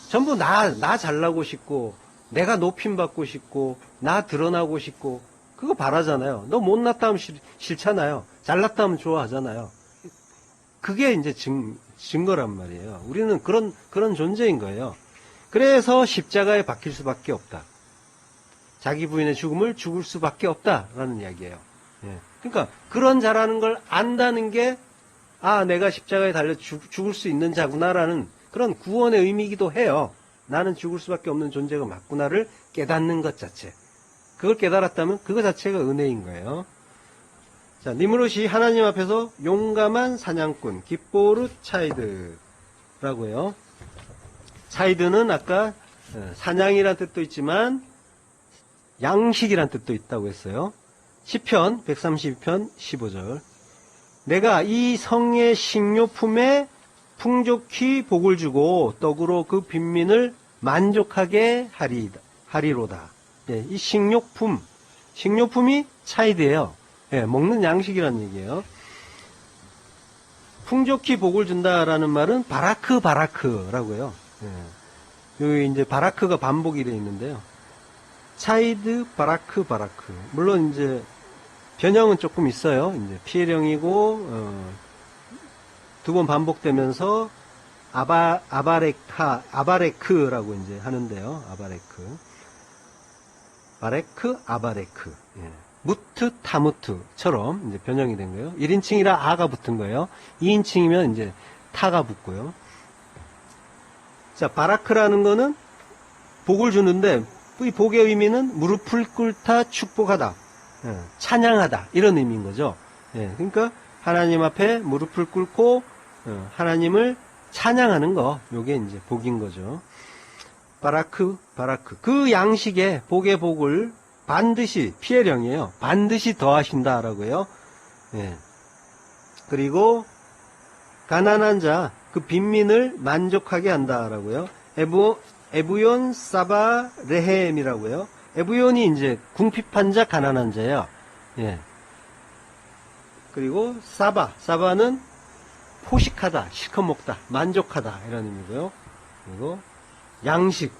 전부 나 잘나고 싶고, 내가 높임받고 싶고, 나 드러나고 싶고, 그거 바라잖아요. 너 못났다 하면 싫잖아요. 잘났다 하면 좋아하잖아요. 그게 이제 증거란 말이에요. 우리는 그런 존재인 거예요. 그래서 십자가에 박힐 수밖에 없다. 자기 부인의 죽음을 죽을 수밖에 없다라는 이야기예요. 예. 그러니까 그런 자라는 걸 안다는 게 내가 십자가에 달려 죽을 수 있는 자구나라는 그런 구원의 의미이기도 해요. 나는 죽을 수밖에 없는 존재가 맞구나를 깨닫는 것 자체. 그걸 깨달았다면 그거 자체가 은혜인 거예요. 자, 니무롯이 하나님 앞에서 용감한 사냥꾼, 깃보르 차이드라고 해요. 차이드는 아까 사냥이란 뜻도 있지만 양식이란 뜻도 있다고 했어요. 시편 132편 15절. 내가 이 성의 식료품에 풍족히 복을 주고 떡으로 그 빈민을 만족하게 하리로다. 예, 이 식료품이 차이드예요. 예, 먹는 양식이란 얘기예요. 풍족히 복을 준다라는 말은 바라크라고 해요. 예. 여기 이제 바라크가 반복이 되어 있는데요. 차이드, 바라크. 물론 이제 변형은 조금 있어요. 이제 피해령이고 두 번 반복되면서 아바레크라고 이제 하는데요. 아바레크. 예. 무트, 타무트처럼 이제 변형이 된 거예요. 1인칭이라 아가 붙은 거예요. 2인칭이면 이제 타가 붙고요. 자, 바라크라는 거는 복을 주는데 이 복의 의미는 무릎을 꿇다 축복하다, 찬양하다 이런 의미인 거죠. 예, 그러니까 하나님 앞에 무릎을 꿇고 하나님을 찬양하는 거, 요게 이제 복인 거죠. 바라크. 그 양식에 복의 복을 반드시, 피해령이에요. 반드시 더하신다라고 해요. 예. 그리고 가난한 자, 그 빈민을 만족하게 한다라고요. 에부연 사바 레헴이라고요. 에부연이 이제 궁핍한 자, 가난한 자예요. 예. 그리고 사바는 포식하다, 실컷 먹다, 만족하다 이런 의미고요. 그리고 양식,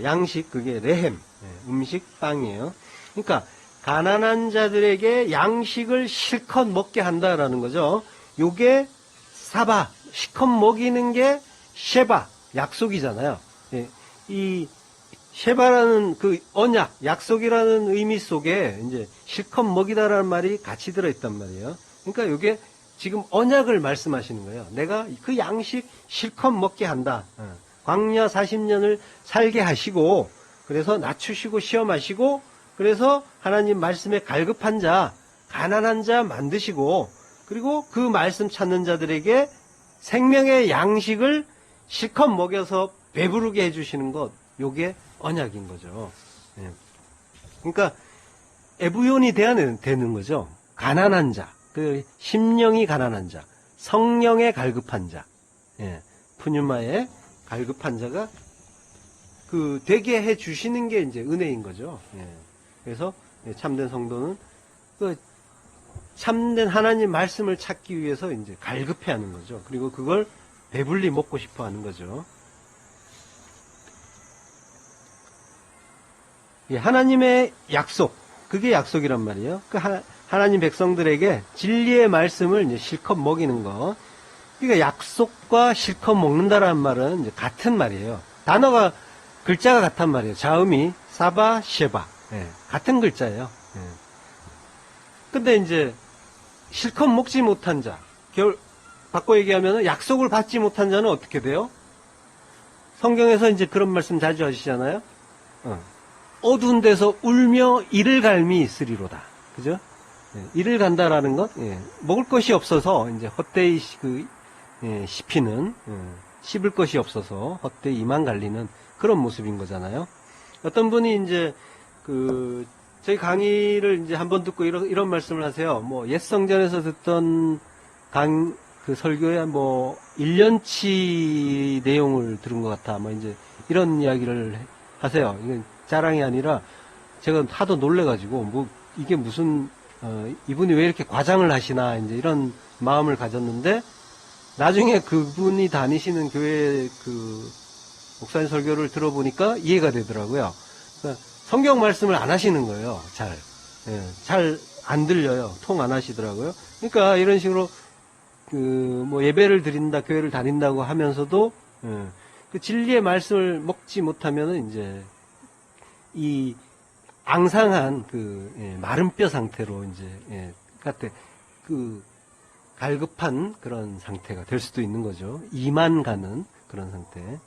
양식 그게 레헴, 음식 빵이에요. 그러니까 가난한 자들에게 양식을 실컷 먹게 한다라는 거죠. 요게 사바, 실컷 먹이는 게 셰바, 약속이잖아요. 이 셰바라는 그 언약, 약속이라는 의미 속에 이제 실컷 먹이다라는 말이 같이 들어있단 말이에요. 그러니까 요게 지금 언약을 말씀하시는 거예요. 내가 그 양식 실컷 먹게 한다. 광야 40년을 살게 하시고, 그래서 낮추시고 시험하시고, 그래서 하나님 말씀에 갈급한 자, 가난한 자 만드시고, 그리고 그 말씀 찾는 자들에게 생명의 양식을 실컷 먹여서 배부르게 해주시는 것, 요게 언약인 거죠. 예. 그러니까 에부연이 되는 거죠. 가난한 자, 그 심령이 가난한 자, 성령에 갈급한 자, 푸뉴마에 갈급한 자가 그 되게 해 주시는 게 이제 은혜인 거죠. 그래서 참된 성도는 그 참된 하나님 말씀을 찾기 위해서 이제 갈급해 하는 거죠. 그리고 그걸 배불리 먹고 싶어 하는 거죠. 하나님의 약속, 그게 약속이란 말이에요. 그 하나님 백성들에게 진리의 말씀을 이제 실컷 먹이는 거. 그러니까 약속과 실컷 먹는다라는 말은 이제 같은 말이에요. 단어가, 글자가 같단 말이에요. 자음이 사바, 쉐바. 같은 글자예요. 근데 이제 실컷 먹지 못한 자, 바꿔 얘기하면 약속을 받지 못한 자는 어떻게 돼요? 성경에서 이제 그런 말씀 자주 하시잖아요. 어두운 데서 울며 이를 갈미 있으리로다. 그죠? 이를 간다라는 것, 먹을 것이 없어서 이제 헛되이 씹히는, 씹을 것이 없어서 헛되이 이만 갈리는 그런 모습인 거잖아요. 어떤 분이 이제 저희 강의를 이제 한번 듣고 이런 말씀을 하세요. 뭐 옛 성전에서 듣던 그 설교에 뭐 1년치 내용을 들은 것 같아. 뭐 이제 이런 이야기를 하세요. 이건 자랑이 아니라 제가 하도 놀래가지고 뭐 이게 무슨 이분이 왜 이렇게 과장을 하시나 이제 이런 마음을 가졌는데 나중에 그분이 다니시는 교회 그 목사님 설교를 들어보니까 이해가 되더라고요. 그러니까 성경 말씀을 안 하시는 거예요. 잘 안 들려요. 통 안 하시더라고요. 그러니까 이런 식으로 뭐 예배를 드린다, 교회를 다닌다고 하면서도 그 진리의 말씀을 먹지 못하면은 이제 이 앙상한 마른 뼈 상태로 이제 갈급한 그런 상태가 될 수도 있는 거죠. 이만 가는 그런 상태.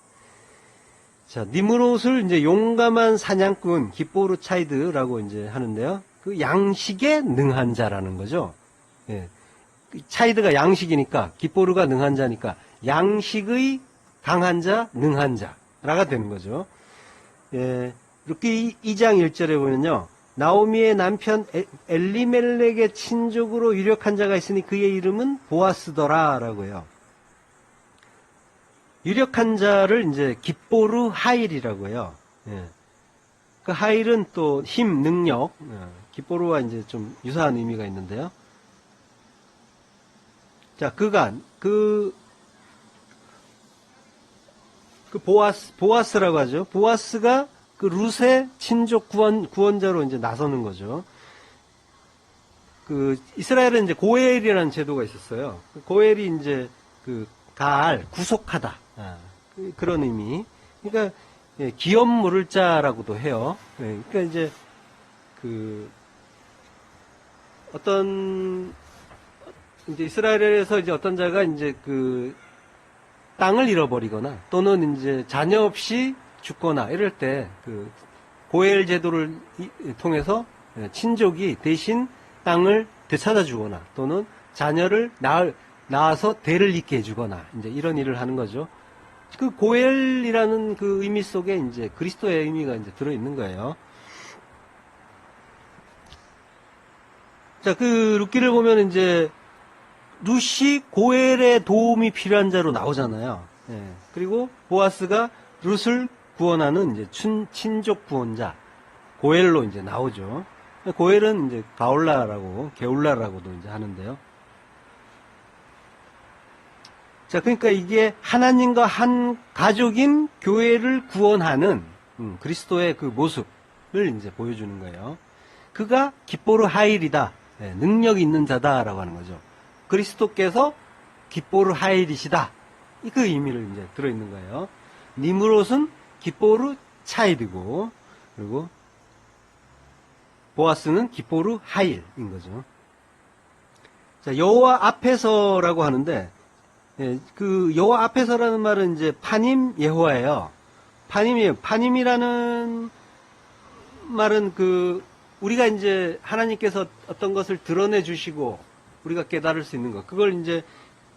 자, 니므롯을 이제 용감한 사냥꾼 기포르 차이드라고 이제 하는데요. 그 양식에 능한 자라는 거죠. 차이드가 양식이니까 기포르가 능한 자니까 양식의 강한 자, 능한 자라가 되는 거죠. 이렇게 2장 1절에 보면요. 나오미의 남편 엘리멜렉의 친족으로 유력한 자가 있으니 그의 이름은 보아스더라 라고 해요. 유력한 자를 이제 기포르 하일이라고 해요. 그 하일은 또 힘, 능력, 기포르와 이제 좀 유사한 의미가 있는데요. 자, 보아스라고 하죠. 보아스가 그 룻의 친족 구원자로 이제 나서는 거죠. 이스라엘은 이제 고엘이라는 제도가 있었어요. 고엘이 이제 구속하다. 그런 의미. 그러니까, 기업 물을 자라고도 해요. 그러니까 이제, 이제 이스라엘에서 이제 어떤 자가 이제 땅을 잃어버리거나 또는 이제 자녀 없이 죽거나 이럴 때 고엘 제도를 통해서 친족이 대신 땅을 되찾아 주거나 또는 자녀를 낳아서 대를 잇게 해주거나 이제 이런 일을 하는 거죠. 그 고엘이라는 그 의미 속에 이제 그리스도의 의미가 이제 들어 있는 거예요. 자, 룻기를 보면 이제 룻이 고엘의 도움이 필요한 자로 나오잖아요. 그리고 보아스가 룻을 구원하는 이제 친족 구원자 고엘로 이제 나오죠. 고엘은 이제 게울라라고도 이제 하는데요. 자, 그러니까 이게 하나님과 한 가족인 교회를 구원하는 그리스도의 그 모습을 이제 보여주는 거예요. 그가 기포르 하일이다, 능력 있는 자다라고 하는 거죠. 그리스도께서 기포르 하일이시다, 그 의미를 이제 들어있는 거예요. 니므롯은 기포르 차이드고, 그리고 보아스는 기포르 하일인 거죠. 자, 여호와 앞에서라고 하는데, 여호와 앞에서라는 말은 이제 파님 예호와예요. 파님이라는 말은 우리가 이제 하나님께서 어떤 것을 드러내 주시고 우리가 깨달을 수 있는 것. 그걸 이제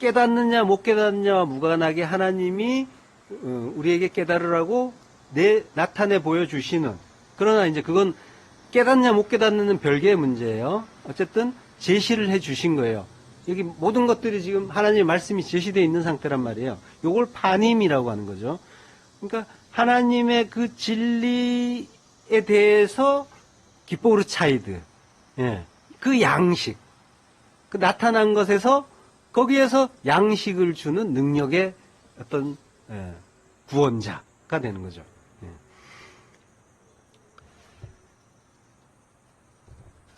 깨닫느냐 못 깨닫느냐와 무관하게 하나님이 우리에게 깨달으라고 나타내 보여주시는. 그러나 이제 그건 깨닫냐 못 깨닫는 별개의 문제예요. 어쨌든 제시를 해 주신 거예요. 여기 모든 것들이 지금 하나님의 말씀이 제시되어 있는 상태란 말이에요. 요걸 파님이라고 하는 거죠. 그러니까 하나님의 그 진리에 대해서 기포르 차이드, 예, 그 양식, 그 나타난 것에서 거기에서 양식을 주는 능력의 어떤 구원자가 되는 거죠. 예.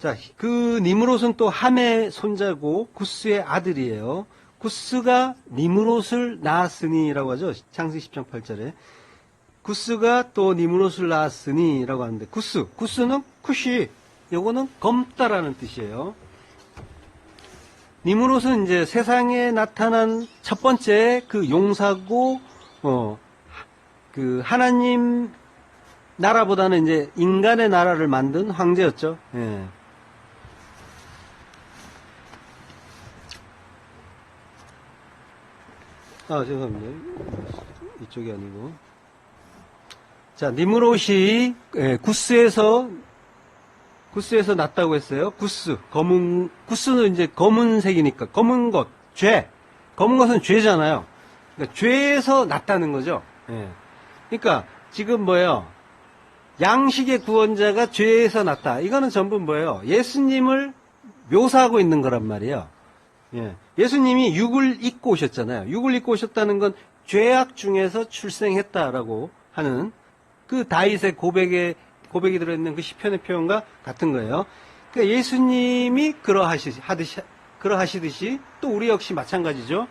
자, 그 니므롯은 또 함의 손자고 구스의 아들이에요. 구스가 니므롯을 낳았으니라고 하죠. 창세기 10장 8절에. 구스가 또 니므롯을 낳았으니라고 하는데, 구스는 쿠시, 요거는 검다라는 뜻이에요. 니므롯은 이제 세상에 나타난 첫 번째 그 용사고, 그 하나님 나라보다는 이제 인간의 나라를 만든 황제였죠. 예. 죄송합니다. 이쪽이 아니고. 자, 니므롯이 구스에서 났다고 했어요. 구스는 이제 검은색이니까 검은 것, 검은 것은 죄잖아요. 그러니까 죄에서 났다는 거죠. 예. 그러니까 지금 뭐예요? 양식의 구원자가 죄에서 났다. 이거는 전부 뭐예요? 예수님을 묘사하고 있는 거란 말이에요. 예. 예수님이 육을 입고 오셨잖아요. 육을 입고 오셨다는 건 죄악 중에서 출생했다라고 하는 그 다윗의 고백이 들어있는 그 시편의 표현과 같은 거예요. 그러니까 예수님이 그러하시듯이 또 우리 역시 마찬가지죠.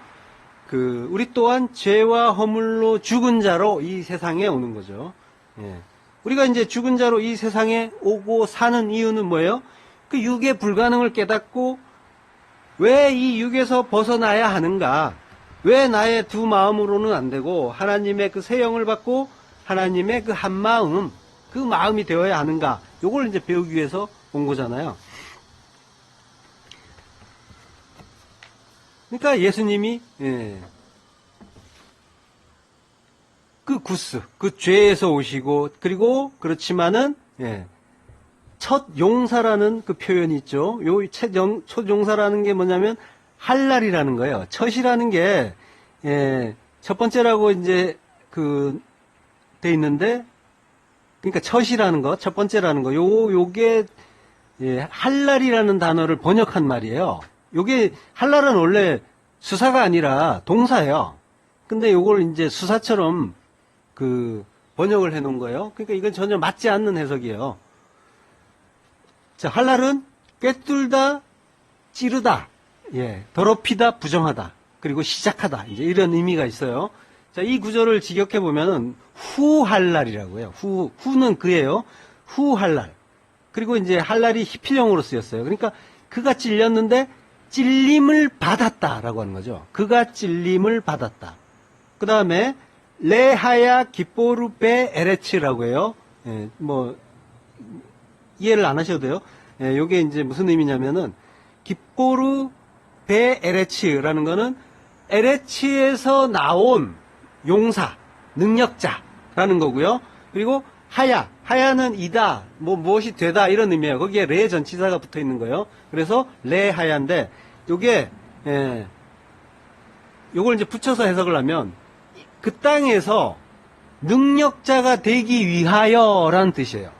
우리 또한 죄와 허물로 죽은 자로 이 세상에 오는 거죠. 예. 우리가 이제 죽은 자로 이 세상에 오고 사는 이유는 뭐예요? 그 육의 불가능을 깨닫고 왜 이 육에서 벗어나야 하는가? 왜 나의 두 마음으로는 안 되고 하나님의 그 새 영을 받고 하나님의 그 한 마음, 그 마음이 되어야 하는가? 요걸 이제 배우기 위해서 온 거잖아요. 그러니까 예수님이 그 죄에서 오시고, 그리고 그렇지만은 첫 용사라는 그 표현이 있죠. 첫 용사라는 게 뭐냐면 할랄이라는 거예요. 첫이라는 게 첫 번째라고 이제 돼 있는데, 그러니까 첫이라는 거, 첫 번째라는 거, 요게 할랄이라는 단어를 번역한 말이에요. 요게 할랄은 원래 수사가 아니라 동사예요. 근데 요걸 이제 수사처럼 번역을 해 놓은 거예요. 그러니까 이건 전혀 맞지 않는 해석이에요. 자, 할랄은 꿰뚫다, 찌르다, 더럽히다, 부정하다, 그리고 시작하다, 이제 이런 의미가 있어요. 자, 이 구절을 직역해 보면은 후할랄이라고 해요. 후는 그예요. 후할랄. 그리고 이제 할랄이 히필형으로 쓰였어요. 그러니까 그가 찔렸는데 찔림을 받았다라고 하는 거죠. 그가 찔림을 받았다. 그 다음에 레하야 기포르 베 에레츠라고 해요. 이해를 안 하셔도 돼요. 요게 이제 무슨 의미냐면은 기포르 베 에레츠라는 거는 에레츠에서 나온 용사, 능력자라는 거고요. 그리고 하야는 이다, 무엇이 되다 이런 의미예요. 거기에 레 전치사가 붙어 있는 거예요. 그래서 레 하야인데 요게 요걸 이제 붙여서 해석을 하면 그 땅에서 능력자가 되기 위하여라는 뜻이에요.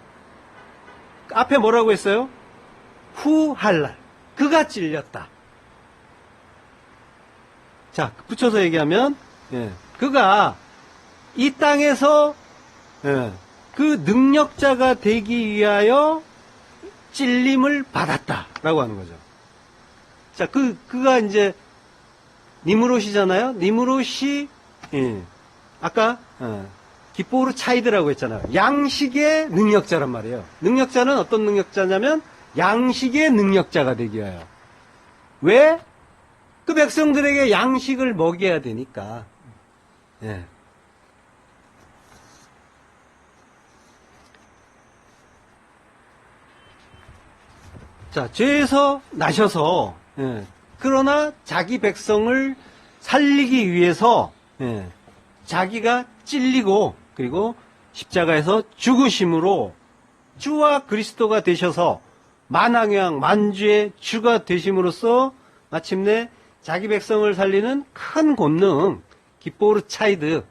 앞에 뭐라고 했어요? 후할랄. 그가 찔렸다. 자, 붙여서 얘기하면 그가 이 땅에서 그 능력자가 되기 위하여 찔림을 받았다라고 하는 거죠. 자, 그가 이제 니므롯이잖아요. 니므롯이 아까 기포르 차이드라고 했잖아요. 양식의 능력자란 말이에요. 능력자는 어떤 능력자냐면 양식의 능력자가 되기 위하여. 왜? 그 백성들에게 양식을 먹여야 되니까. 자, 죄에서 나셔서 그러나 자기 백성을 살리기 위해서 자기가 찔리고 그리고 십자가에서 죽으심으로 주와 그리스도가 되셔서 만왕왕 만주의 주가 되심으로써 마침내 자기 백성을 살리는 큰 권능, 기포르 차이드,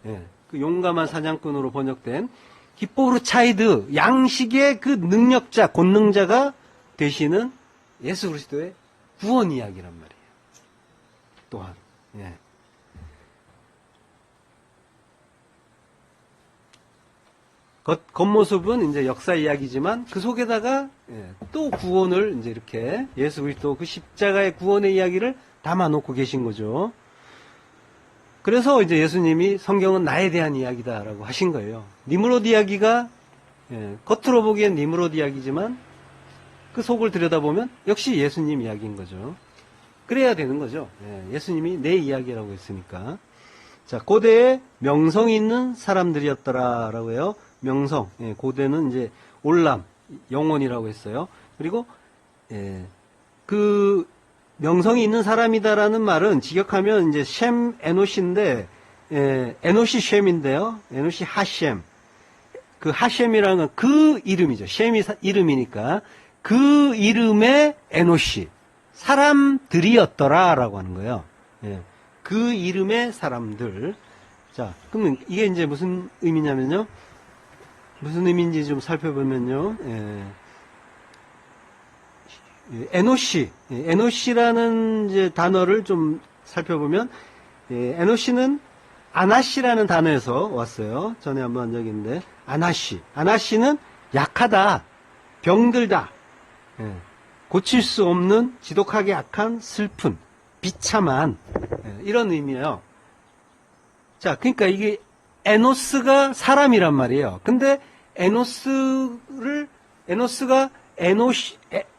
그 용감한 사냥꾼으로 번역된 기포르 차이드, 양식의 그 능력자, 권능자가 되시는 예수 그리스도의 구원 이야기란 말이에요. 또한, 겉모습은 이제 역사 이야기지만 그 속에다가 또 구원을 이제 이렇게 예수 그리스도 그 십자가의 구원의 이야기를 담아놓고 계신 거죠. 그래서 이제 예수님이 성경은 나에 대한 이야기다라고 하신 거예요. 니므롯 이야기가 겉으로 보기엔 니므롯 이야기지만 그 속을 들여다보면 역시 예수님 이야기인 거죠. 그래야 되는 거죠. 예수님이 내 이야기라고 했으니까. 자, 고대에 명성 있는 사람들이었더라라고 해요. 명성. 고대는 이제 올람, 영혼이라고 했어요. 그리고 그 명성이 있는 사람이다라는 말은 직역하면 이제 셈 에노시인데 에노시 셈인데요. 에노시 하셈. 그 하셈이라는 건 그 이름이죠. 셈이 이름이니까 그 이름의 에노시 사람들이었더라라고 하는 거예요. 그 이름의 사람들. 자, 그러면 이게 이제 무슨 의미냐면요. 무슨 의미인지 좀 살펴보면요. 에노시, 에노시라는 이제 단어를 좀 살펴보면, 에노시는 아나시라는 단어에서 왔어요. 전에 한번 한 적이 있는데, 아나시. 아나시는 약하다, 병들다, 고칠 수 없는 지독하게 악한 슬픈, 비참한, 이런 의미예요. 자, 그러니까 이게 에노스가 사람이란 말이에요. 근데 에노스가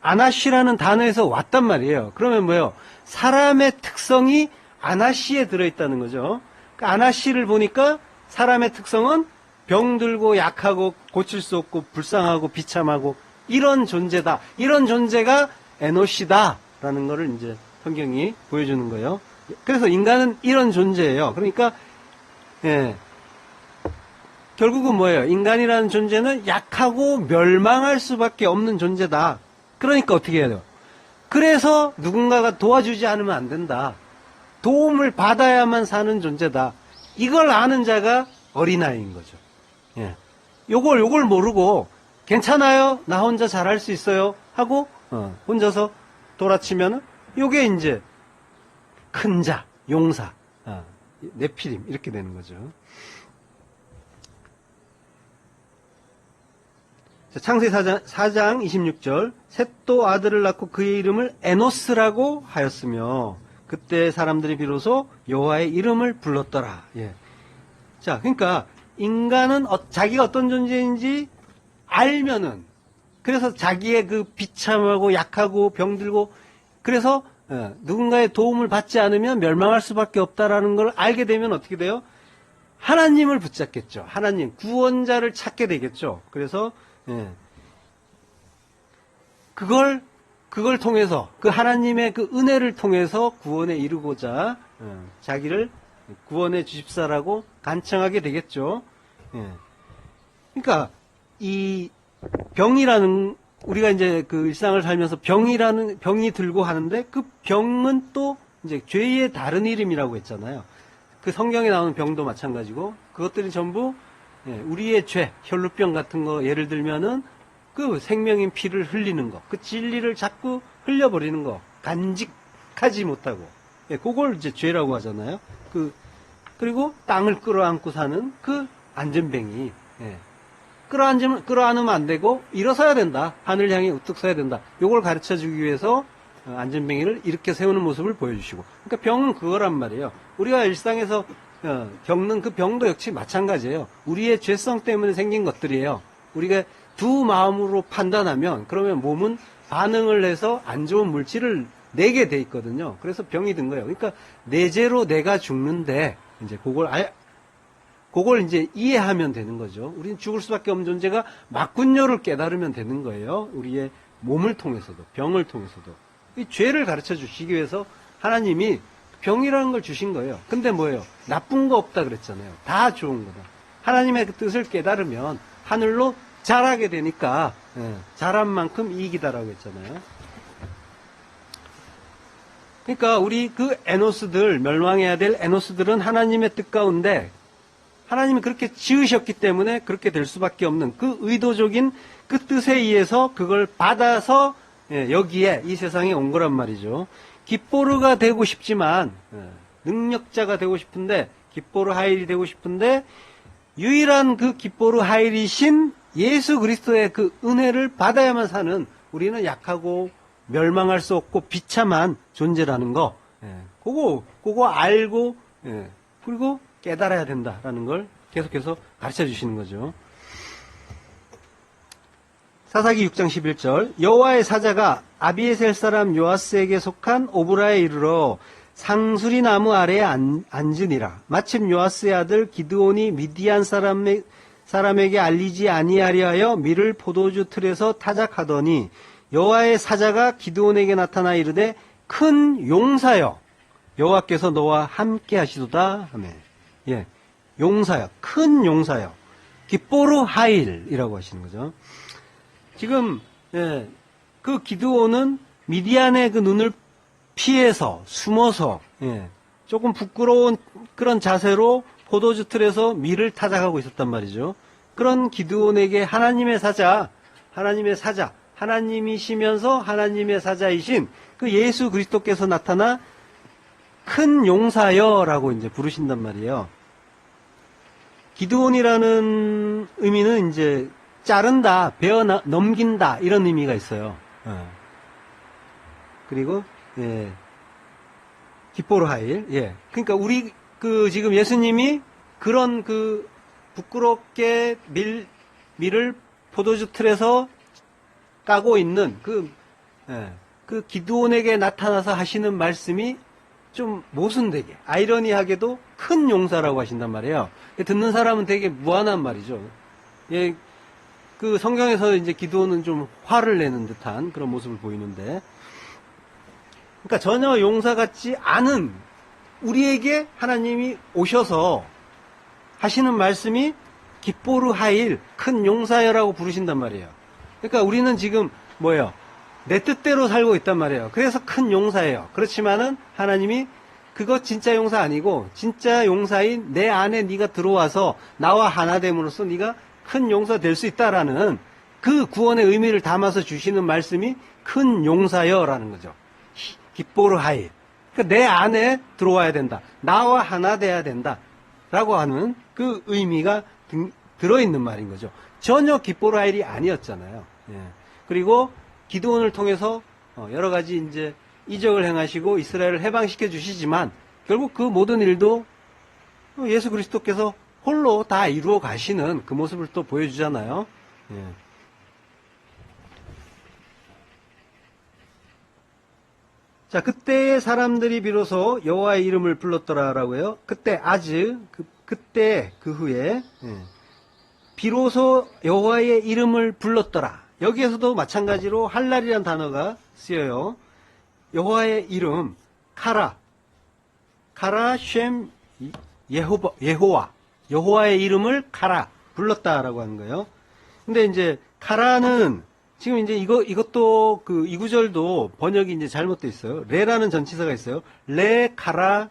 아나시라는 단어에서 왔단 말이에요. 그러면 뭐예요? 사람의 특성이 아나시에 들어있다는 거죠. 그러니까 아나시를 보니까 사람의 특성은 병들고 약하고 고칠 수 없고 불쌍하고 비참하고 이런 존재다. 이런 존재가 에노시다라는 거를 이제 성경이 보여주는 거예요. 그래서 인간은 이런 존재예요. 그러니까 결국은 뭐예요? 인간이라는 존재는 약하고 멸망할 수밖에 없는 존재다. 그러니까 어떻게 해야 돼요? 그래서 누군가가 도와주지 않으면 안 된다. 도움을 받아야만 사는 존재다. 이걸 아는 자가 어린아이인 거죠. 요걸 모르고 괜찮아요? 나 혼자 잘할 수 있어요? 하고 혼자서 돌아치면은 요게 이제 큰 자, 용사, 네피림 이렇게 되는 거죠. 창세기 4장 26절 셋도 아들을 낳고 그의 이름을 에노스라고 하였으며 그때 사람들이 비로소 여호와의 이름을 불렀더라. 자, 그러니까 인간은 자기가 어떤 존재인지 알면은 그래서 자기의 그 비참하고 약하고 병들고 그래서 누군가의 도움을 받지 않으면 멸망할 수밖에 없다라는 걸 알게 되면 어떻게 돼요? 하나님을 붙잡겠죠. 하나님 구원자를 찾게 되겠죠. 그래서 그걸 통해서 그 하나님의 그 은혜를 통해서 구원에 이르고자 자기를 구원해 주십사라고 간청하게 되겠죠. 그러니까 이 병이라는 우리가 이제 그 일상을 살면서 병이 들고 하는데 그 병은 또 이제 죄의 다른 이름이라고 했잖아요. 그 성경에 나오는 병도 마찬가지고 그것들이 전부 우리의 죄, 혈루병 같은 거 예를 들면은 그 생명인 피를 흘리는 거, 그 진리를 자꾸 흘려버리는 거, 간직하지 못하고, 그걸 이제 죄라고 하잖아요. 그리고 땅을 끌어안고 사는 그 안전뱅이, 끌어안으면 안 되고 일어서야 된다. 하늘 향해 우뚝 서야 된다. 요걸 가르쳐 주기 위해서 안전뱅이를 이렇게 세우는 모습을 보여주시고. 그러니까 병은 그거란 말이에요. 우리가 일상에서 겪는 그 병도 역시 마찬가지예요. 우리의 죄성 때문에 생긴 것들이에요. 우리가 두 마음으로 판단하면 그러면 몸은 반응을 해서 안 좋은 물질을 내게 돼 있거든요. 그래서 병이 든 거예요. 그러니까 내 죄로 내가 죽는데 이제 그걸 이제 이해하면 되는 거죠. 우리는 죽을 수밖에 없는 존재가 맞군요를 깨달으면 되는 거예요. 우리의 몸을 통해서도 병을 통해서도 이 죄를 가르쳐 주시기 위해서 하나님이 병이라는 걸 주신 거예요. 근데 뭐예요? 나쁜 거 없다 그랬잖아요. 다 좋은 거다. 하나님의 그 뜻을 깨달으면 하늘로 자라게 되니까 잘한 만큼 이익이다라고 했잖아요. 그러니까 우리 그 에노스들, 멸망해야 될 에노스들은 하나님의 뜻 가운데 하나님이 그렇게 지으셨기 때문에 그렇게 될 수밖에 없는 그 의도적인 그 뜻에 의해서 그걸 받아서 여기에 이 세상에 온 거란 말이죠. 깃보르가 되고 싶지만 능력자가 되고 싶은데 깃보르 하일이 되고 싶은데 유일한 그 깃보르 하일이신 예수 그리스도의 그 은혜를 받아야만 사는 우리는 약하고 멸망할 수 없고 비참한 존재라는 거, 그거 알고 그리고 깨달아야 된다라는 걸 계속해서 가르쳐 주시는 거죠. 사사기 6장 11절 여호와의 사자가 아비에셀 사람 요아스에게 속한 오브라에 이르러 상수리 나무 아래에 앉으니라. 마침 요아스의 아들 기드온이 미디안 사람에게 알리지 아니하려 하여 밀을 포도주 틀에서 타작하더니 여호와의 사자가 기드온에게 나타나 이르되 큰 용사여 여호와께서 너와 함께 하시도다 하매 용사여 큰 용사여 깃보르 하일이라고 하시는 거죠. 지금 그 기드온은 미디안의 그 눈을 피해서 숨어서 조금 부끄러운 그런 자세로 포도주 틀에서 밀을 타작하고 있었단 말이죠. 그런 기드온에게 하나님의 사자 하나님이시면서 하나님의 사자이신 그 예수 그리스도께서 나타나 큰 용사여라고 이제 부르신단 말이에요. 기드온이라는 의미는 이제 자른다, 베어 넘긴다 이런 의미가 있어요. 그리고 깃보르 하일. 그러니까 우리 그 지금 예수님이 그런 그 부끄럽게 밀을 포도주 틀에서 까고 있는 그 기드온에게 나타나서 하시는 말씀이 좀 모순되게 아이러니하게도 큰 용사라고 하신단 말이에요. 듣는 사람은 되게 무한한 말이죠. 그 성경에서 이제 기드온은 좀 화를 내는 듯한 그런 모습을 보이는데, 그러니까 전혀 용사 같지 않은 우리에게 하나님이 오셔서 하시는 말씀이 깃보르 하일 큰 용사여라고 부르신단 말이에요. 그러니까 우리는 지금 뭐예요? 내 뜻대로 살고 있단 말이에요. 그래서 큰 용사예요. 그렇지만은 하나님이 그거 진짜 용사 아니고 진짜 용사인 내 안에 네가 들어와서 나와 하나 됨으로써 네가 큰 용사 될 수 있다라는 그 구원의 의미를 담아서 주시는 말씀이 큰 용사여라는 거죠. 깃보르 하일. 그러니까 내 안에 들어와야 된다. 나와 하나 돼야 된다. 라고 하는 그 의미가 들어있는 말인 거죠. 전혀 깃보르 하일이 아니었잖아요. 그리고 기드온을 통해서 여러 가지 이제 이적을 행하시고 이스라엘을 해방시켜 주시지만 결국 그 모든 일도 예수 그리스도께서 홀로 다 이루어 가시는 그 모습을 또 보여주잖아요. 자, 그때의 사람들이 비로소 여호와의 이름을 불렀더라라고 해요. 그때 그때 그 후에 비로소 여호와의 이름을 불렀더라. 여기에서도 마찬가지로 할랄이라는 단어가 쓰여요. 여호와의 이름 카라 쉔 예호와 여호와의 이름을 카라 불렀다라고 하는 거예요. 근데 이제 카라는 지금 이제 이것도 그 이 구절도 번역이 이제 잘못되어 있어요. 레라는 전치사가 있어요. 레카라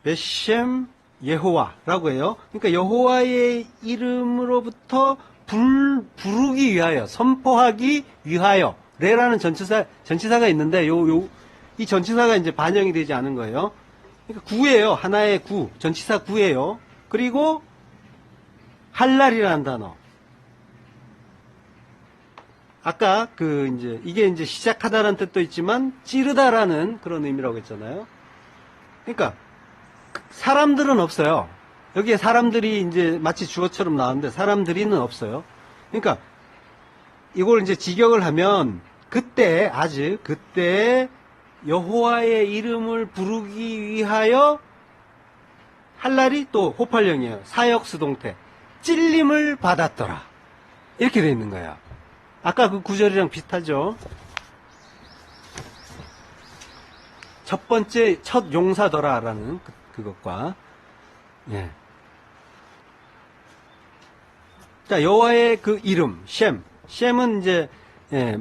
베셈 예호와라고 해요. 그러니까 여호와의 이름으로부터 부르기 위하여, 선포하기 위하여 레라는 전치사가 있는데 이 전치사가 이제 반영이 되지 않은 거예요. 그러니까 구예요. 하나의 구, 전치사 구예요. 그리고 할랄이라는 단어. 아까 이게 이제 시작하다라는 뜻도 있지만 찌르다라는 그런 의미라고 했잖아요. 그러니까 사람들은 없어요. 여기에 사람들이 이제 마치 주어처럼 나왔는데 사람들이는 없어요. 그러니까 이걸 이제 직역을 하면 그때 여호와의 이름을 부르기 위하여 할랄이 또 호팔령이에요. 사역수동태. 찔림을 받았더라. 이렇게 되어 있는 거예요. 아까 그 구절이랑 비슷하죠. 첫 번째 첫 용사더라라는 그것과 자, 여호와의 그 이름, 셈은 이제,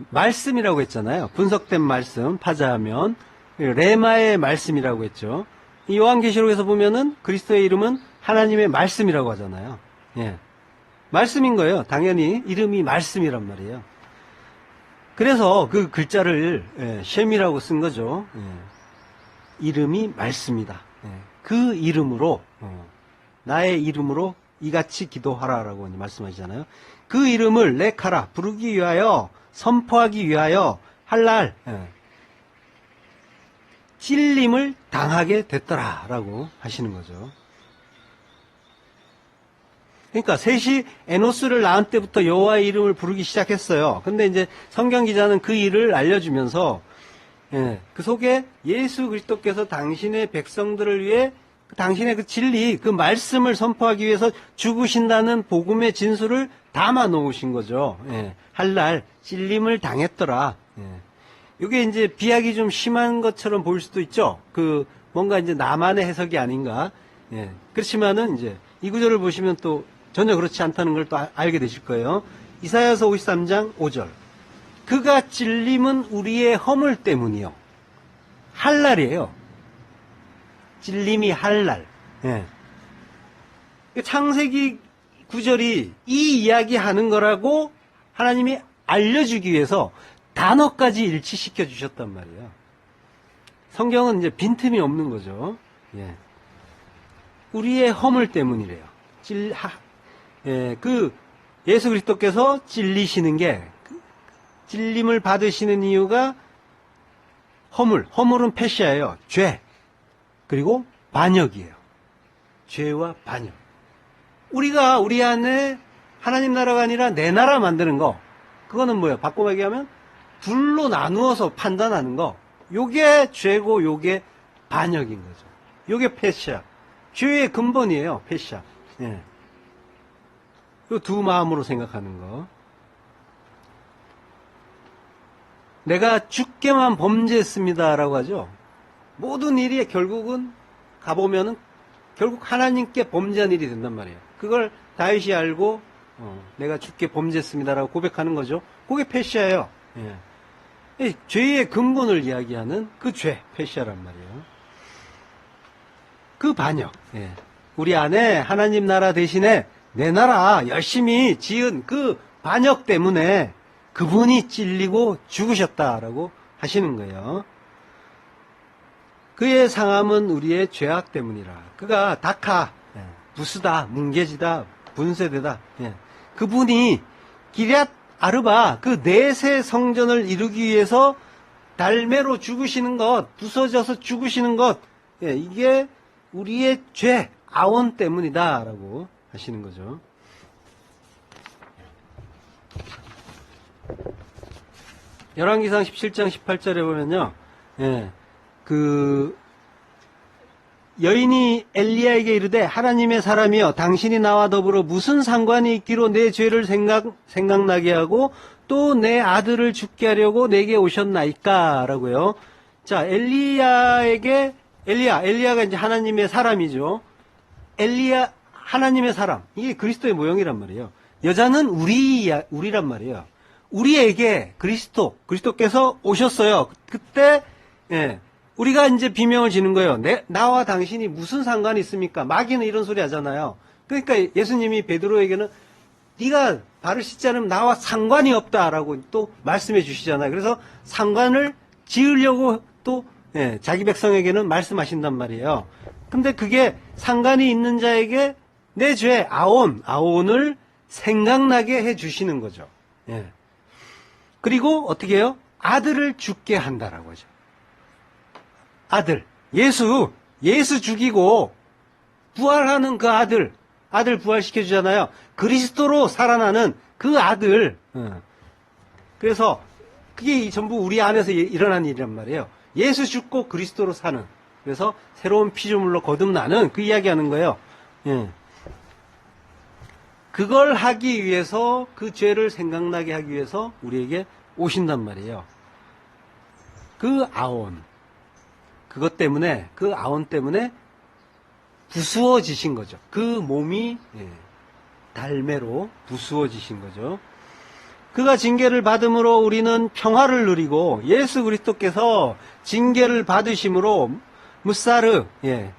말씀이라고 했잖아요. 분석된 말씀, 파자하면. 레마의 말씀이라고 했죠. 이 요한계시록에서 보면은 그리스도의 이름은 하나님의 말씀이라고 하잖아요. 예. 말씀인 거예요. 당연히 이름이 말씀이란 말이에요. 그래서 그 글자를 셈이라고 쓴 거죠. 이름이 말씀이다. 그 이름으로 나의 이름으로 이같이 기도하라라고 말씀하시잖아요. 그 이름을 레카라 부르기 위하여 선포하기 위하여 할 날 찔림을 당하게 됐더라라고 하시는 거죠. 그러니까 셋이 에노스를 낳은 때부터 여호와의 이름을 부르기 시작했어요. 근데 이제 성경 기자는 그 일을 알려주면서 그 속에 예수 그리스도께서 당신의 백성들을 위해 당신의 그 진리, 그 말씀을 선포하기 위해서 죽으신다는 복음의 진술을 담아 놓으신 거죠. 할 날 찔림을 당했더라. 이게 이제 비약이 좀 심한 것처럼 보일 수도 있죠. 그 뭔가 이제 나만의 해석이 아닌가. 그렇지만은 이제 이 구절을 보시면 또 전혀 그렇지 않다는 걸 또 알게 되실 거예요. 이사야서 53장 5절. 그가 찔림은 우리의 허물 때문이요. 할 날이에요. 찔림이 할 날. 창세기 구절이 이 이야기 하는 거라고 하나님이 알려주기 위해서 단어까지 일치시켜 주셨단 말이에요. 성경은 이제 빈틈이 없는 거죠. 우리의 허물 때문이래요. 그 예수 그리스도께서 찔리시는 게 찔림을 받으시는 이유가 허물은 패시아예요. 죄 그리고 반역이에요. 죄와 반역. 우리가 우리 안에 하나님 나라가 아니라 내 나라 만드는 거, 그거는 뭐예요? 바꿔 얘기하면 둘로 나누어서 판단하는 거. 요게 죄고 요게 반역인 거죠. 요게 패시아. 죄의 근본이에요. 패시아. 요 두 마음으로 생각하는 거. 내가 주께만 범죄했습니다라고 하죠. 모든 일이 결국은 가보면은 결국 하나님께 범죄한 일이 된단 말이에요. 그걸 다윗이 알고 내가 주께 범죄했습니다라고 고백하는 거죠. 그게 패시아예요. 죄의 근본을 이야기하는 그 죄, 패시아란 말이에요. 그 반역. 우리 안에 하나님 나라 대신에 내 나라 열심히 지은 그 반역 때문에 그분이 찔리고 죽으셨다라고 하시는 거예요. 그의 상함은 우리의 죄악 때문이라. 그가 다카, 부스다, 뭉개지다, 분쇄되다. 그분이 기럇 아르바 그 내세 성전을 이루기 위해서 달매로 죽으시는 것, 부서져서 죽으시는 것, 이게 우리의 죄, 아원 때문이다라고 하시는 거죠. 열왕기상 17장 18절에 보면요. 그 여인이 엘리야에게 이르되 하나님의 사람이여 당신이 나와 더불어 무슨 상관이 있기로 내 죄를 생각나게 하고 또 내 아들을 죽게 하려고 내게 오셨나이까 라고요. 자, 엘리야가 이제 하나님의 사람이죠. 엘리야 하나님의 사람, 이게 그리스도의 모형이란 말이에요. 여자는 우리란 말이에요. 우리에게 그리스도께서 오셨어요. 그때 우리가 이제 비명을 지는 거예요. 나와 당신이 무슨 상관이 있습니까? 마귀는 이런 소리 하잖아요. 그러니까 예수님이 베드로에게는 네가 발을 씻지 않으면 나와 상관이 없다라고 또 말씀해 주시잖아요. 그래서 상관을 지으려고 또 자기 백성에게는 말씀하신단 말이에요. 근데 그게 상관이 있는 자에게 내 죄, 아온을 생각나게 해 주시는 거죠. 그리고 어떻게 해요? 아들을 죽게 한다라고 하죠. 아들, 예수 죽이고 부활하는 그 아들 부활시켜 주잖아요. 그리스도로 살아나는 그 아들. 그래서 그게 전부 우리 안에서 일어난 일이란 말이에요. 예수 죽고 그리스도로 사는. 그래서 새로운 피조물로 거듭나는 그 이야기하는 거예요. 그걸 하기 위해서, 그 죄를 생각나게 하기 위해서 우리에게 오신단 말이에요. 그 아온. 그것 때문에, 그 아온 때문에 부수어지신 거죠. 그 몸이 달매로 부수어지신 거죠. 그가 징계를 받음으로 우리는 평화를 누리고 예수 그리스도께서 징계를 받으심으로 무사르, 예,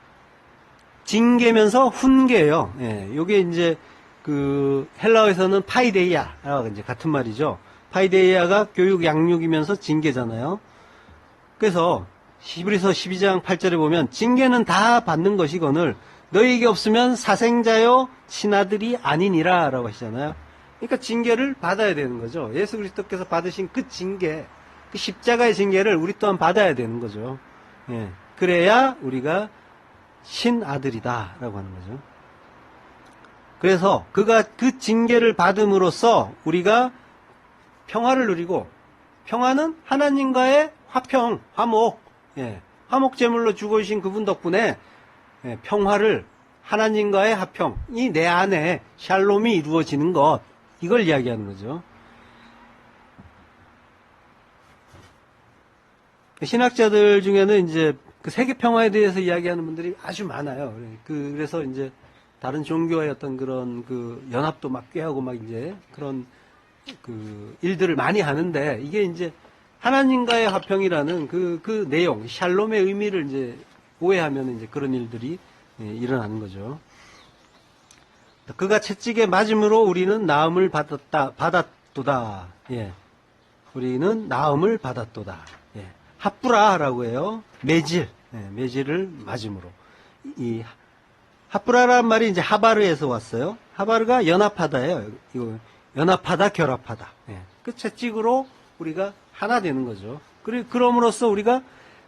징계면서 훈계예요. 예, 요게 이제 그 헬라어에서는 파이데이아와 이제 같은 말이죠. 파이데이아가 교육 양육이면서 징계잖아요. 그래서 히브리서 12장 8절에 보면 징계는 다 받는 것이거늘 너희에게 없으면 사생자요 친아들이 아니니라 라고 하시잖아요. 그러니까 징계를 받아야 되는 거죠. 예수 그리스도께서 받으신 그 징계, 그 십자가의 징계를 우리 또한 받아야 되는 거죠. 예, 그래야 우리가 신아들이다 라고 하는 거죠. 그래서 그가 그 징계를 받음으로써 우리가 평화를 누리고, 평화는 하나님과의 화평, 화목, 예, 화목 제물로 죽어주신 그분 덕분에 예, 평화를, 하나님과의 화평이 내 안에 샬롬이 이루어지는 것, 이걸 이야기하는 거죠. 신학자들 중에는 이제 그 세계 평화에 대해서 이야기하는 분들이 아주 많아요. 그래서 이제 다른 종교의 어떤 그런 그 연합도 막 꾀하고 막 이제 그런 그 일들을 많이 하는데, 이게 이제 하나님과의 화평이라는 그 내용, 샬롬의 의미를 이제 오해하면 이제 그런 일들이 일어나는 거죠. 그가 채찍에 맞음으로 우리는 나음을 받았도다. 예. 우리는 나음을 받았도다. 예. 핫브라라고 해요. 매질. 예, 매질을 맞음으로. 이 핫브라라는 말이 이제 하바르에서 왔어요. 하바르가 연합하다예요. 이거 연합하다, 결합하다. 예. 그 채찍으로 우리가 하나 되는 거죠. 그럼으로써 우리가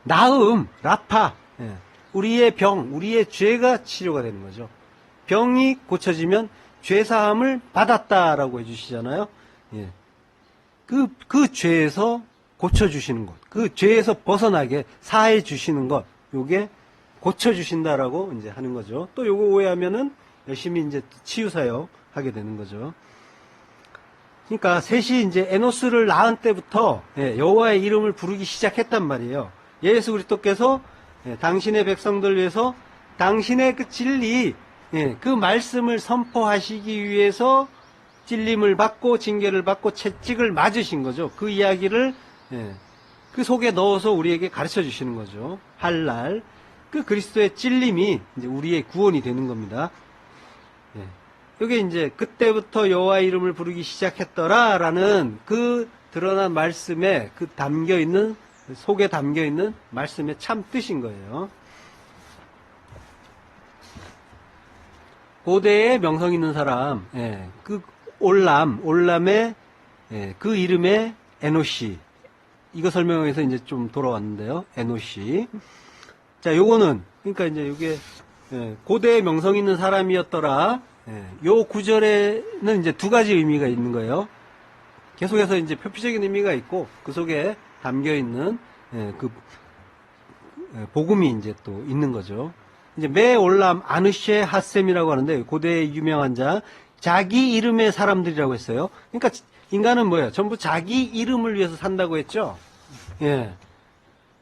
나음, 라파, 예. 우리의 병, 우리의 죄가 치료가 되는 거죠. 병이 고쳐지면 죄사함을 받았다라고 해주시잖아요. 예. 그 죄에서 고쳐주시는 것, 그 죄에서 벗어나게 사해 주시는 것, 요게 고쳐주신다라고 이제 하는 거죠. 또 요거 오해하면은 열심히 이제 치유사역 하게 되는 거죠. 그러니까 셋이 이제 에노스를 낳은 때부터 예, 여호와의 이름을 부르기 시작했단 말이에요. 예수 그리스도께서 예, 당신의 백성들 위해서 당신의 그 진리, 예, 그 말씀을 선포하시기 위해서 찔림을 받고 징계를 받고 채찍을 맞으신 거죠. 그 이야기를 예, 그 속에 넣어서 우리에게 가르쳐 주시는 거죠. 할날 그 그리스도의 찔림이 이제 우리의 구원이 되는 겁니다. 예. 이게 이제 그때부터 여호와의 이름을 부르기 시작했더라라는 그 드러난 말씀에 그 담겨 있는 속에 담겨 있는 말씀의 참 뜻인 거예요. 고대에 명성 있는 사람, 예, 그 올람의 예, 그 이름의 에노시. 이거 설명해서 이제 좀 돌아왔는데요. 에노시. 자, 요거는 그러니까 이제 이게 예, 고대에 명성 있는 사람이었더라. 예, 요 구절에는 이제 두 가지 의미가 있는 거예요. 계속해서 이제 표피적인 의미가 있고 그 속에 담겨 있는 예, 그 복음이 이제 또 있는 거죠. 이제 메올람 아느쉐 핫셈이라고 하는데 고대의 유명한 자, 자기 이름의 사람들이라고 했어요. 그러니까 인간은 뭐예요? 전부 자기 이름을 위해서 산다고 했죠. 예,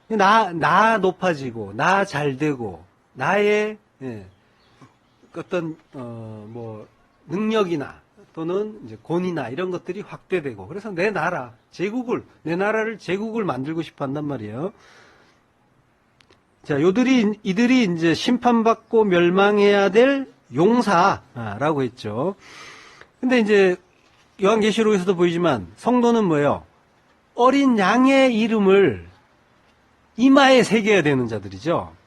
나 높아지고 나 잘되고 나의 예, 어떤 뭐 능력이나 또는 이제 권위나 이런 것들이 확대되고, 그래서 내 나라를 제국을 만들고 싶어 한단 말이에요. 자, 이들이 이제 심판받고 멸망해야 될 용사라고 했죠. 근데 이제 요한계시록에서도 보이지만 성도는 뭐예요? 어린 양의 이름을 이마에 새겨야 되는 자들이죠.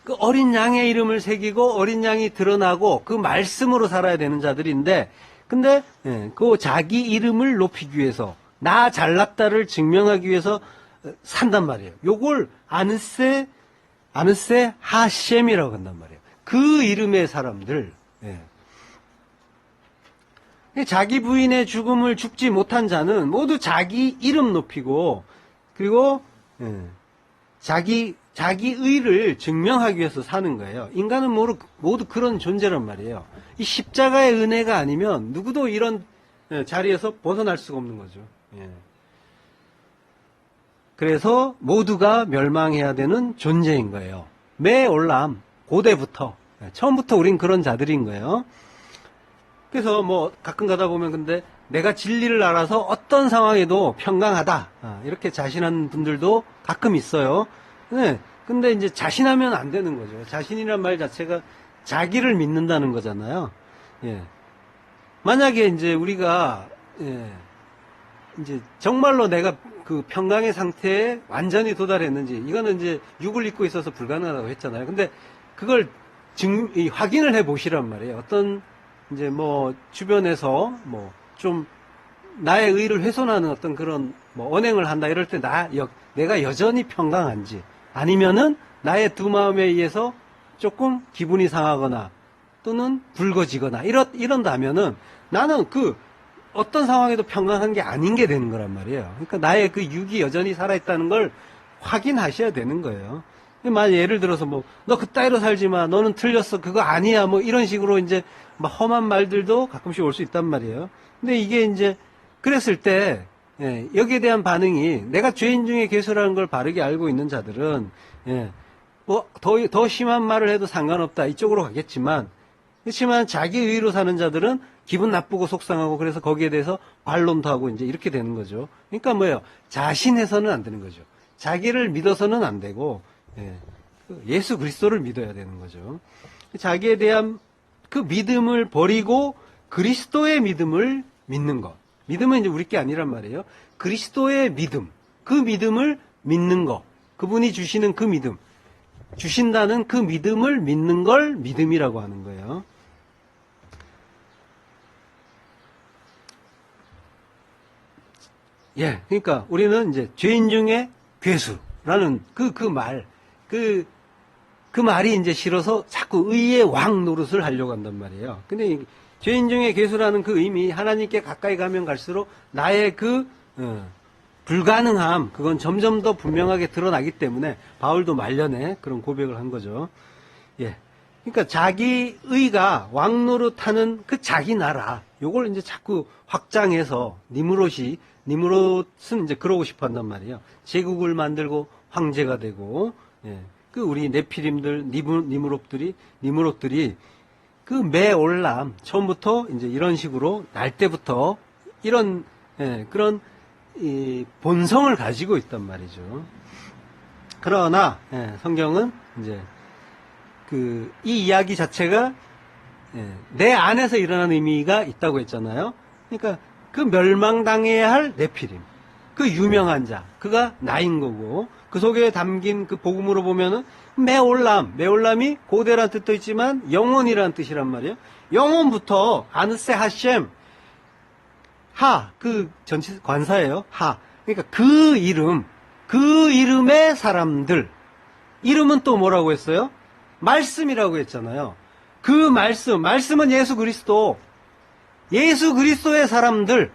그 어린 양의 이름을 새기고 어린 양이 드러나고 그 말씀으로 살아야 되는 자들인데, 근데 그 자기 이름을 높이기 위해서 나 잘났다를 증명하기 위해서 산단 말이에요. 요걸 아느세 하셈이라고 한단 말이에요. 그 이름의 사람들. 예. 자기 부인의 죽음을 죽지 못한 자는 모두 자기 이름 높이고, 그리고 자기 의를 증명하기 위해서 사는 거예요. 인간은 모두 그런 존재란 말이에요. 이 십자가의 은혜가 아니면 누구도 이런 자리에서 벗어날 수가 없는 거죠. 예. 그래서 모두가 멸망해야 되는 존재인 거예요. 메올람, 고대부터 처음부터 우린 그런 자들인 거예요. 그래서 뭐 가끔 가다 보면 근데 내가 진리를 알아서 어떤 상황에도 평강하다 이렇게 자신하는 분들도 가끔 있어요. 네. 근데 이제 자신하면 안 되는 거죠. 자신이란 말 자체가 자기를 믿는다는 거잖아요. 예. 만약에 이제 우리가 이제 정말로 내가 그 평강의 상태에 완전히 도달했는지, 이거는 이제 육을 입고 있어서 불가능하다고 했잖아요. 근데 그걸 확인을 해 보시란 말이에요. 어떤 이제 뭐 주변에서 뭐 좀 나의 의를 훼손하는 어떤 그런 뭐 언행을 한다 이럴 때 내가 여전히 평강한지, 아니면은 나의 두 마음에 의해서 조금 기분이 상하거나 또는 붉어지거나 이런다면은 나는 그 어떤 상황에도 평강한 게 아닌 게 되는 거란 말이에요. 그러니까 나의 그 육이 여전히 살아있다는 걸 확인하셔야 되는 거예요. 만약 예를 들어서 뭐 너 그따위로 살지 마, 너는 틀렸어, 그거 아니야, 뭐 이런 식으로 이제 막 험한 말들도 가끔씩 올 수 있단 말이에요. 근데 이게 이제 그랬을 때 여기에 대한 반응이, 내가 죄인 중에 괴수라는 걸 바르게 알고 있는 자들은 뭐 더 심한 말을 해도 상관없다 이쪽으로 가겠지만, 그렇지만 자기 의로 사는 자들은 기분 나쁘고 속상하고, 그래서 거기에 대해서 반론도 하고 이제 이렇게 되는 거죠. 그러니까 뭐예요? 자신해서는 안 되는 거죠. 자기를 믿어서는 안 되고 예수 그리스도를 믿어야 되는 거죠. 자기에 대한 그 믿음을 버리고 그리스도의 믿음을 믿는 것. 믿음은 이제 우리 게 아니란 말이에요. 그리스도의 믿음, 그 믿음을 믿는 것, 그분이 주시는 그 믿음, 주신다는 그 믿음을 믿는 걸 믿음이라고 하는 거예요. 그러니까 우리는 이제 죄인 중에 괴수라는 그 말이 이제 싫어서 자꾸 의의 왕 노릇을 하려고 한단 말이에요. 근데 죄인 중에 괴수라는 그 의미, 하나님께 가까이 가면 갈수록 나의 불가능함, 그건 점점 더 분명하게 드러나기 때문에 바울도 말년에 그런 고백을 한 거죠. 그러니까 자기 의가 왕 노릇하는 그 자기 나라, 요걸 이제 자꾸 확장해서 니무롯은 이제 그러고 싶어 한단 말이에요. 제국을 만들고 황제가 되고, 그 우리 네피림들, 니무롯들이 그 매올람, 처음부터 이제 이런 식으로 날 때부터 이런, 그런, 본성을 가지고 있단 말이죠. 그러나, 성경은 이제, 이 이야기 자체가, 내 안에서 일어나는 의미가 있다고 했잖아요. 그러니까 그 멸망당해야 할 네피림, 그 유명한 자, 그가 나인 거고, 그 속에 담긴 그 복음으로 보면은 매올람이 고대라는 뜻도 있지만 영원이라는 뜻이란 말이에요. 영원부터 아느세 하셴, 그 전체 관사예요. 그러니까 그 이름의 사람들. 이름은 또 뭐라고 했어요? 말씀이라고 했잖아요. 그 말씀은 예수 그리스도의 사람들,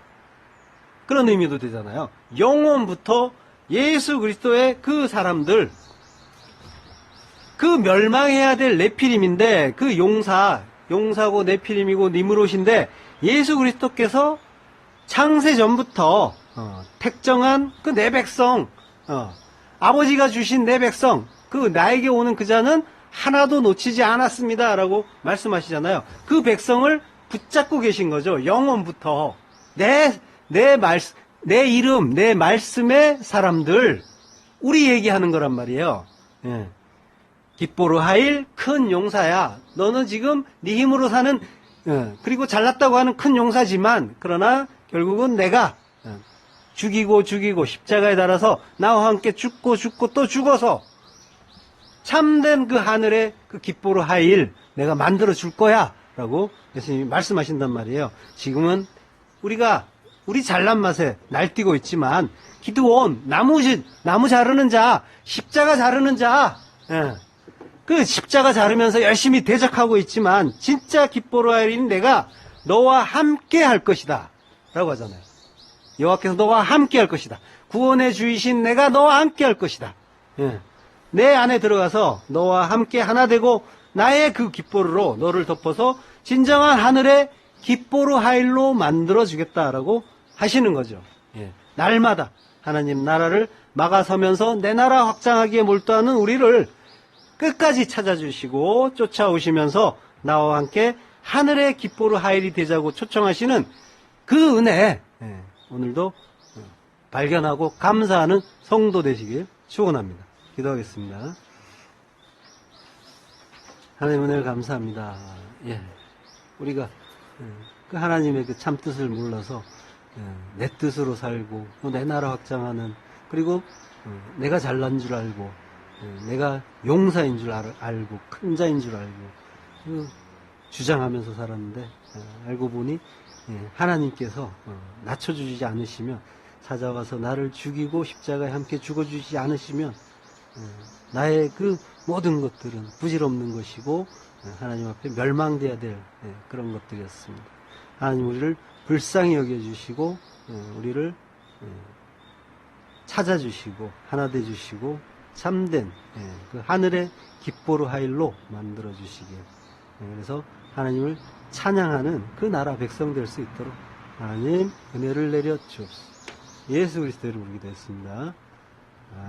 그런 의미도 되잖아요. 영원부터 예수 그리스도의 그 사람들, 그 멸망해야 될 네피림인데, 그 용사고 네피림이고 니무롯인데, 예수 그리스도께서 창세 전부터 택정한 그 내 백성, 아버지가 주신 내 백성, 그 나에게 오는 그 자는 하나도 놓치지 않았습니다 라고 말씀하시잖아요. 그 백성을 붙잡고 계신 거죠. 영원부터 내 이름, 내 말씀의 사람들, 우리 얘기하는 거란 말이에요. 기뽀르 하일, 큰 용사야. 너는 지금 네 힘으로 사는, 그리고 잘났다고 하는 큰 용사지만, 그러나 결국은 내가 죽이고 십자가에 달아서 나와 함께 죽고 또 죽어서 참된 그 하늘의 그 기뽀르 하일 내가 만들어 줄 거야 라고 예수님이 말씀하신단 말이에요. 지금은 우리 잘난 맛에 날뛰고 있지만, 기드온, 나무 자르는 자, 십자가 자르는 자, 그 십자가 자르면서 열심히 대적하고 있지만, 진짜 기뻐로 하일인 내가 너와 함께 할 것이다 라고 하잖아요. 여호와께서 너와 함께 할 것이다. 구원의 주이신 내가 너와 함께 할 것이다. 내 안에 들어가서 너와 함께 하나 되고 나의 그 기뻐르로 너를 덮어서 진정한 하늘의 기뻐르 하일로 만들어주겠다라고 하시는 거죠. 날마다 하나님 나라를 막아서면서 내 나라 확장하기에 몰두하는 우리를 끝까지 찾아주시고 쫓아오시면서 나와 함께 하늘의 기포로 하일이 되자고 초청하시는 그 은혜, 오늘도 발견하고 감사하는 성도 되시길 축원합니다. 기도하겠습니다. 하나님 은혜를 감사합니다. 우리가 그 하나님의 그 참 뜻을 몰라서 내 뜻으로 살고 내 나라 확장하는, 그리고 내가 잘난 줄 알고 내가 용사인 줄 알고 큰 자인 줄 알고 주장하면서 살았는데, 알고 보니 하나님께서 낮춰주지 않으시면, 찾아와서 나를 죽이고 십자가에 함께 죽어주지 않으시면 나의 그 모든 것들은 부질없는 것이고 하나님 앞에 멸망돼야 될 그런 것들이었습니다. 하나님 우리를 불쌍히 여겨주시고 우리를 찾아주시고 하나 되주시고 참된 그 하늘의 기뻐로 하일로 만들어주시길, 그래서 하나님을 찬양하는 그 나라 백성 될 수 있도록 하나님 은혜를 내려 주옵소서. 예수 그리스도 이름으로 기도했습니다.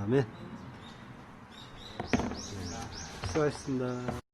아멘. 수고하셨습니다.